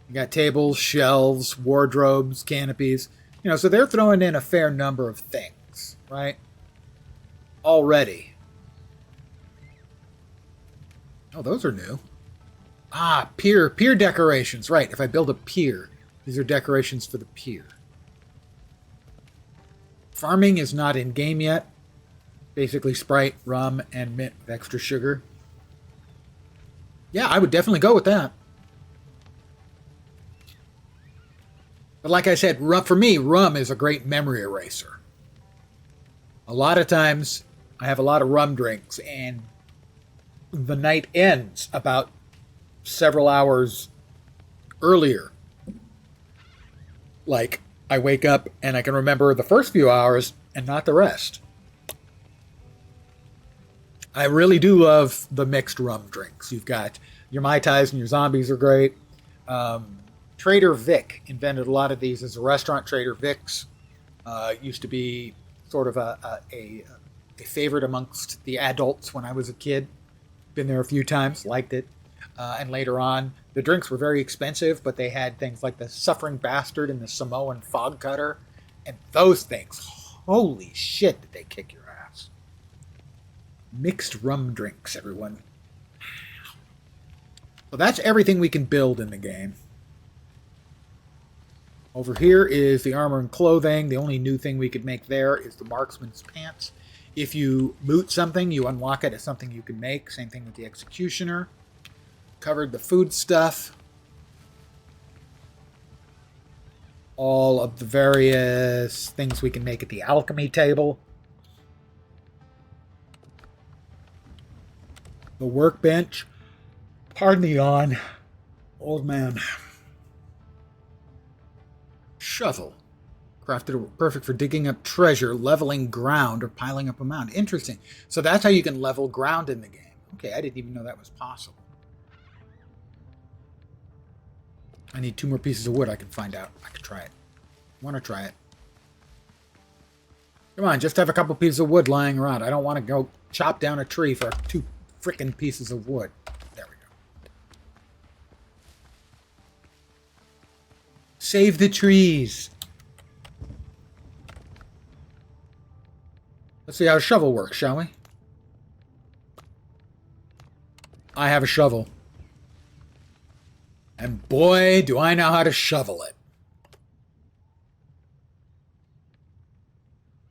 [SPEAKER 1] We got tables, shelves, wardrobes, canopies. You know, so they're throwing in a fair number of things, right? Already. Oh, those are new. Ah, pier decorations. Right, if I build a pier, these are decorations for the pier. Farming is not in game yet. Basically Sprite, rum, and mint with extra sugar. Yeah, I would definitely go with that. But like I said, for me, rum is a great memory eraser. A lot of times, I have a lot of rum drinks, and the night ends about several hours earlier. Like, I wake up and I can remember the first few hours and not the rest. I really do love the mixed rum drinks. You've got your mateys and your zombies are great. Trader Vic invented a lot of these as a restaurant. Trader Vic's used to be sort of a favorite amongst the adults when I was a kid. Been there a few times, liked it. And later on, the drinks were very expensive, but they had things like the Suffering Bastard and the Samoan Fog Cutter. And those things, holy shit, did they kick your ass. Mixed rum drinks, everyone. So that's everything we can build in the game. Over here is the armor and clothing. The only new thing we could make there is the marksman's pants. If you loot something, you unlock it as something you can make. Same thing with the executioner. Covered the food stuff. All of the various things we can make at the alchemy table. The workbench. Pardon the yawn. Old man. Shovel. Crafted perfect for digging up treasure, leveling ground, or piling up a mound. Interesting. So that's how you can level ground in the game. Okay, I didn't even know that was possible. I need 2 more pieces of wood I can find out. I can try it. Want to try it. Come on, just have a couple pieces of wood lying around. I don't want to go chop down a tree for 2 frickin' pieces of wood. There we go. Save the trees. Let's see how a shovel works, shall we? I have a shovel. And boy, do I know how to shovel it.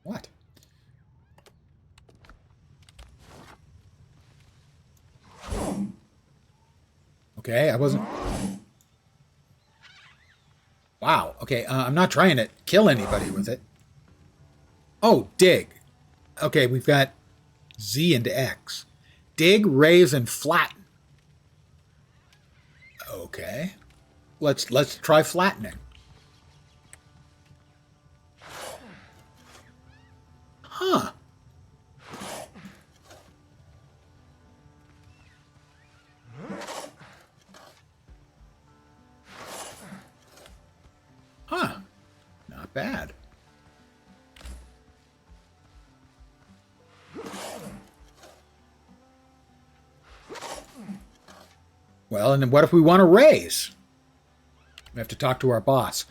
[SPEAKER 1] What? Okay, I wasn't... Wow, okay, I'm not trying to kill anybody with it. Oh, dig. Okay, we've got Z and X. Dig, raise, and flatten. Okay. Let's try flattening. Huh. Huh. Not bad. Well, and then what if we want to raise? We have to talk to our boss.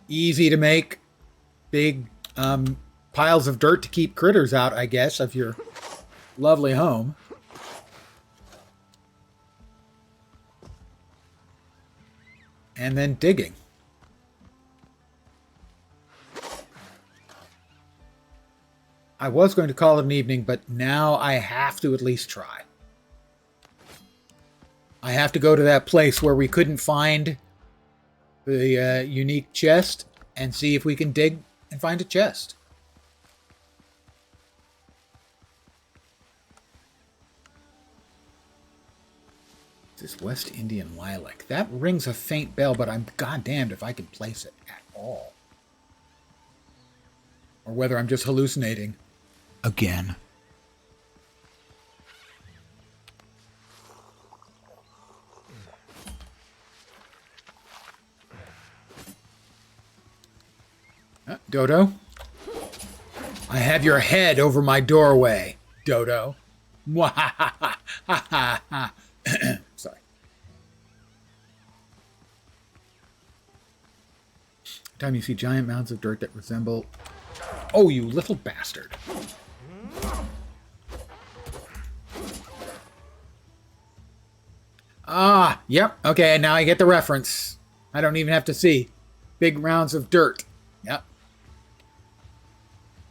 [SPEAKER 1] Easy to make. Big piles of dirt to keep critters out, I guess, of your lovely home. And then digging. I was going to call it an evening, but now I have to at least try. I have to go to that place where we couldn't find the unique chest and see if we can dig and find a chest. This West Indian lilac. That rings a faint bell, but I'm goddamned if I can place it at all. Or whether I'm just hallucinating. Again. Dodo? I have your head over my doorway, Dodo. Sorry. Time you see giant mounds of dirt that resemble... Oh, you little bastard. Ah, yep. Okay, now I get the reference. I don't even have to see. Big mounds of dirt. Yep.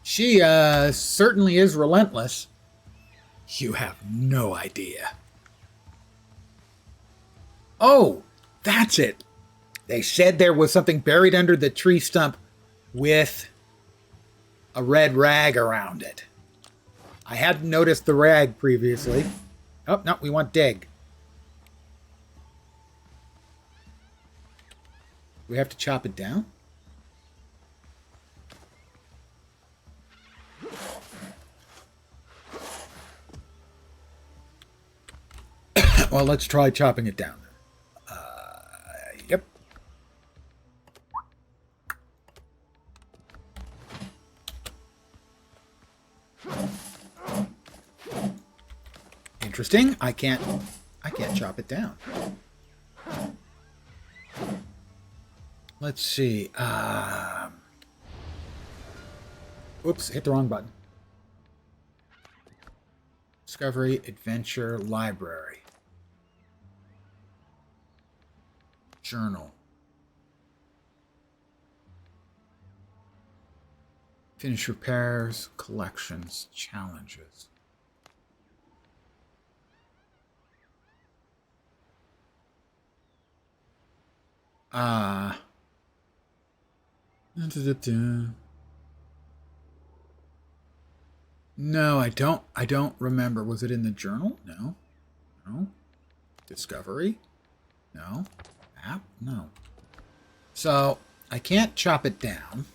[SPEAKER 1] She certainly is relentless. You have no idea. Oh, that's it. They said there was something buried under the tree stump with a red rag around it. I hadn't noticed the rag previously. Oh, no, we want dig. We have to chop it down? Well, let's try chopping it down. Yep. Interesting. I can't chop it down. Let's see. Whoops, hit the wrong button. Discovery, Adventure, Library. Journal. Finish repairs, collections, challenges. No, I don't remember. Was it in the journal? No. No. Discovery? No. Map? No. So, I can't chop it down.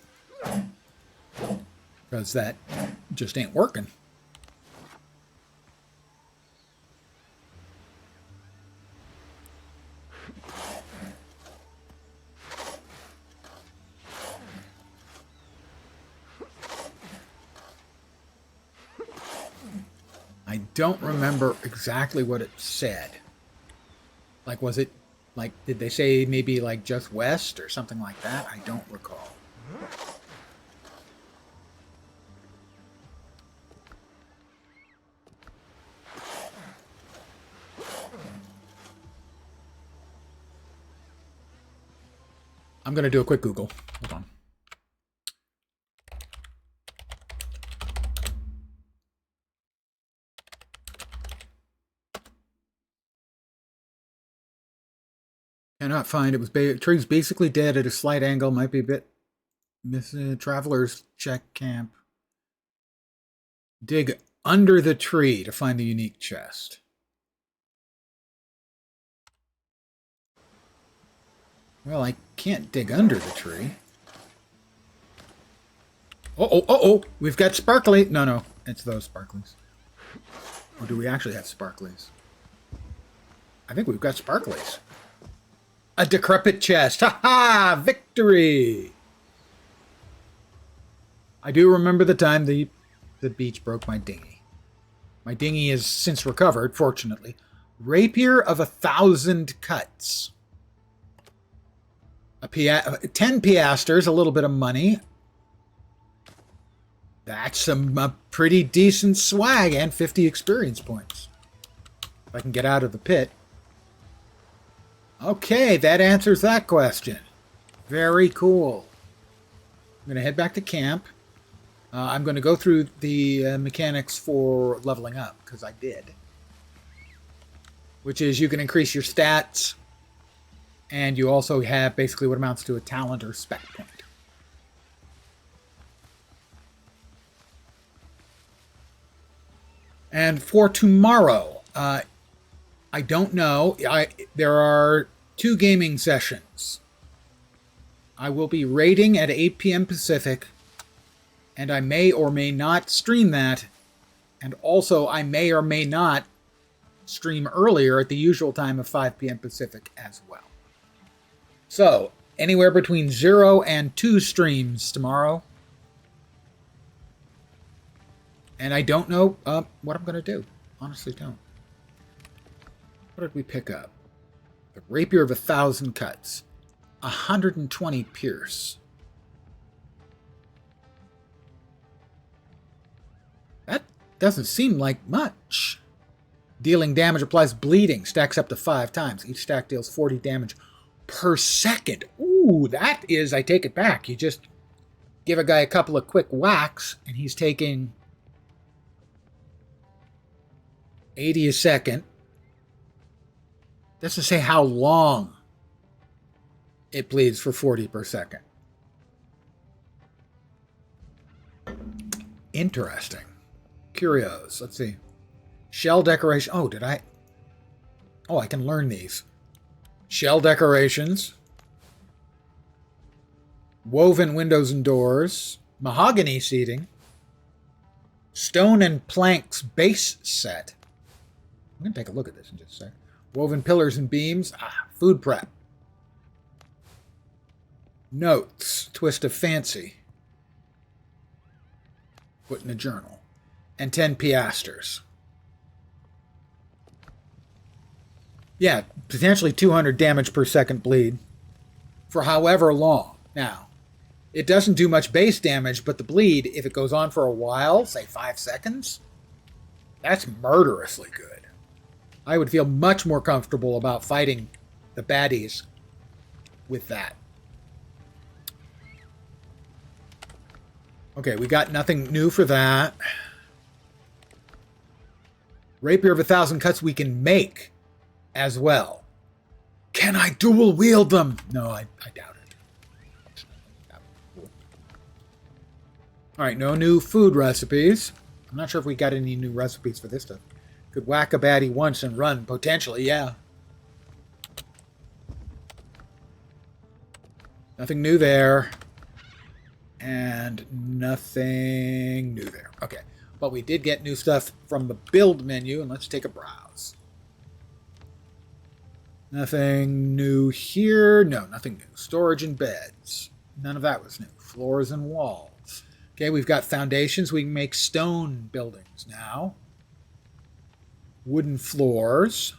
[SPEAKER 1] Because that just ain't working. I don't remember exactly what it said. Like, was it, like, did they say maybe like just west or something like that? I don't recall. I'm going to do a quick Google. Hold on. Cannot find. It was tree's basically dead at a slight angle. Might be a bit missing. Travelers check camp. Dig under the tree to find the unique chest. Well, I can't dig under the tree. Oh! We've got sparkly. No, it's those sparklies. Or do we actually have sparklies? I think we've got sparklies. A decrepit chest. Ha ha! Victory! I do remember the time the beach broke my dinghy. My dinghy is since recovered, fortunately. Rapier of 1,000 cuts. 10 piasters, a little bit of money. That's some pretty decent swag and 50 experience points. If I can get out of the pit. Okay, that answers that question. Very cool. I'm going to head back to camp. I'm going to go through the mechanics for leveling up, because I did. Which is you can increase your stats, and you also have basically what amounts to a talent or spec point. And for tomorrow, I don't know. There are 2 gaming sessions. I will be raiding at 8 p.m. Pacific, and I may or may not stream that. And also, I may or may not stream earlier at the usual time of 5 p.m. Pacific as well. So, anywhere between 0 and 2 streams tomorrow. And I don't know what I'm going to do. Honestly, don't. What did we pick up? The Rapier of 1,000 Cuts. 120 Pierce. That doesn't seem like much. Dealing damage applies bleeding. Stacks up to 5 times. Each stack deals 40 damage per second. Ooh, that is, I take it back. You just give a guy a couple of quick whacks, and he's taking 80 a second. Doesn't say how long it bleeds for 40 per second. Interesting. Curios. Let's see. Shell decoration. Oh, did I? Oh, I can learn these. Shell decorations. Woven windows and doors. Mahogany seating. Stone and planks base set. I'm going to take a look at this in just a sec. Woven pillars and beams. Food prep. Notes. Twist of fancy. Put in a journal. And 10 piastres. Yeah, potentially 200 damage per second bleed. For however long. Now, it doesn't do much base damage, but the bleed, if it goes on for a while, say 5 seconds, that's murderously good. I would feel much more comfortable about fighting the baddies with that. Okay, we got nothing new for that. Rapier of 1,000 Cuts we can make as well. Can I dual wield them? No, I doubt it. Alright, no new food recipes. I'm not sure if we got any new recipes for this stuff. Could whack a baddie once and run, potentially, yeah. Nothing new there. And nothing new there. Okay, but we did get new stuff from the build menu, and let's take a browse. Nothing new here. No, nothing new. Storage and beds. None of that was new. Floors and walls. Okay, we've got foundations. We can make stone buildings now. Wooden floors.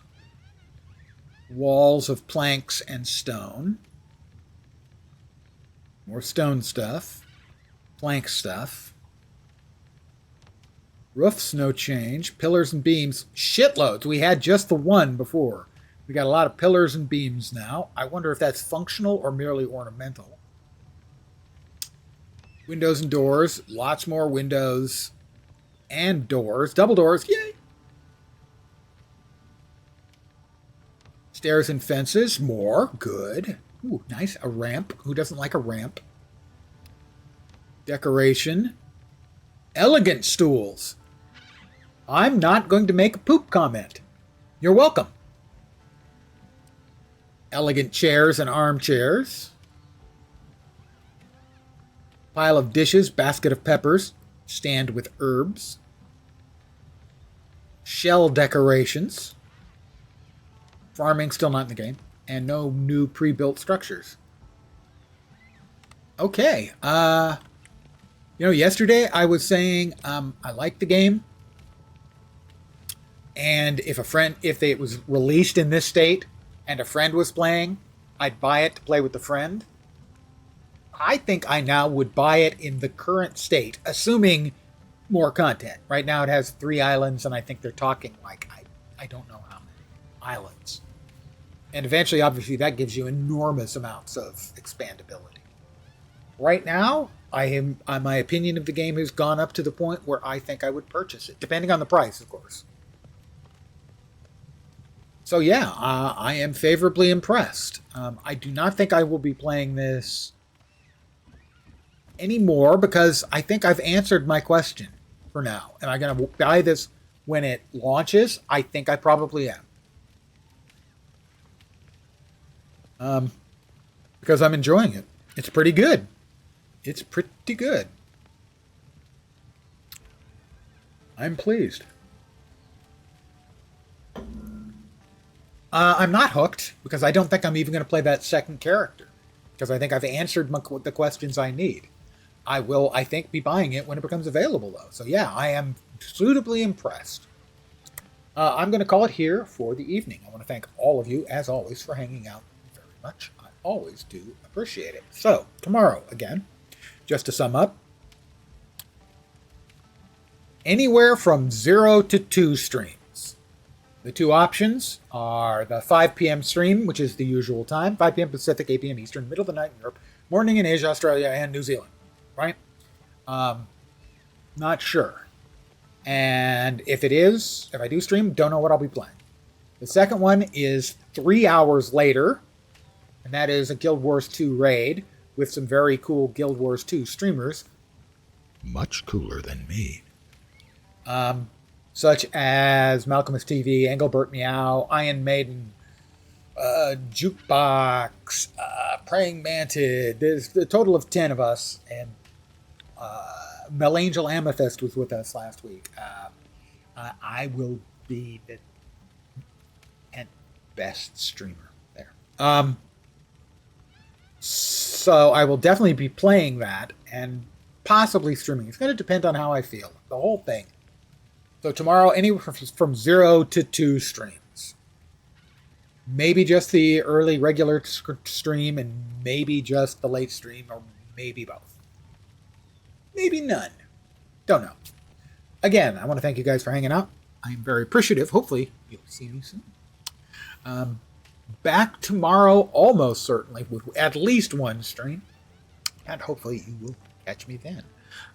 [SPEAKER 1] Walls of planks and stone. More stone stuff. Plank stuff. Roofs, no change. Pillars and beams, shitloads. We had just the one before. We got a lot of pillars and beams now. I wonder if that's functional or merely ornamental. Windows and doors. Lots more windows and doors. Double doors. Yay! Stairs and fences. More. Good. Ooh, nice. A ramp. Who doesn't like a ramp? Decoration. Elegant stools. I'm not going to make a poop comment. You're welcome. Elegant chairs and armchairs. Pile of dishes, basket of peppers, stand with herbs. Shell decorations. Farming still not in the game. And no new pre-built structures. Okay. Yesterday I was saying I liked the game. And if it was released in this state and a friend was playing, I'd buy it to play with the friend. I think I now would buy it in the current state, assuming more content. Right now it has 3 islands, and I think they're talking like, I don't know how many islands. And eventually, obviously, that gives you enormous amounts of expandability. Right now, my opinion of the game has gone up to the point where I think I would purchase it, depending on the price, of course. So yeah, I am favorably impressed. I do not think I will be playing this anymore because I think I've answered my question for now. Am I going to buy this when it launches? I think I probably am. because I'm enjoying it. It's pretty good. It's pretty good. I'm pleased. I'm not hooked because I don't think I'm even going to play that second character because I think I've answered the questions I need. I will, I think, be buying it when it becomes available, though. So yeah, I am suitably impressed. I'm going to call it here for the evening. I want to thank all of you, as always, for hanging out very much. I always do appreciate it. So, tomorrow, again, just to sum up, anywhere from 0 to 2 streams. The 2 options are the 5 p.m. stream, which is the usual time, 5 p.m. Pacific, 8 p.m. Eastern, middle of the night in Europe, morning in Asia, Australia, and New Zealand, right? Not sure. And if I do stream, don't know what I'll be playing. The second one is 3 hours later, and that is a Guild Wars 2 raid with some very cool Guild Wars 2 streamers. Much cooler than me. Such as Malcolmus TV, Engelbert Meow, Iron Maiden, Jukebox, Praying Mantid. There's a total of 10 of us, and Melangel Amethyst was with us last week. I will be the best streamer there. So I will definitely be playing that and possibly streaming. It's going to depend on how I feel. The whole thing. So tomorrow, anywhere from 0 to 2 streams. Maybe just the early regular stream and maybe just the late stream or maybe both. Maybe none. Don't know. Again, I want to thank you guys for hanging out. I'm very appreciative. Hopefully, you'll see me soon. Back tomorrow, almost certainly, with at least 1 stream. And hopefully you will catch me then.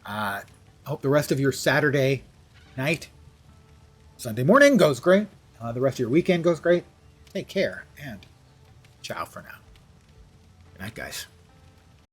[SPEAKER 1] I hope the rest of your Saturday night, Sunday morning goes great. The rest of your weekend goes great. Take care, and ciao for now. Good night, guys.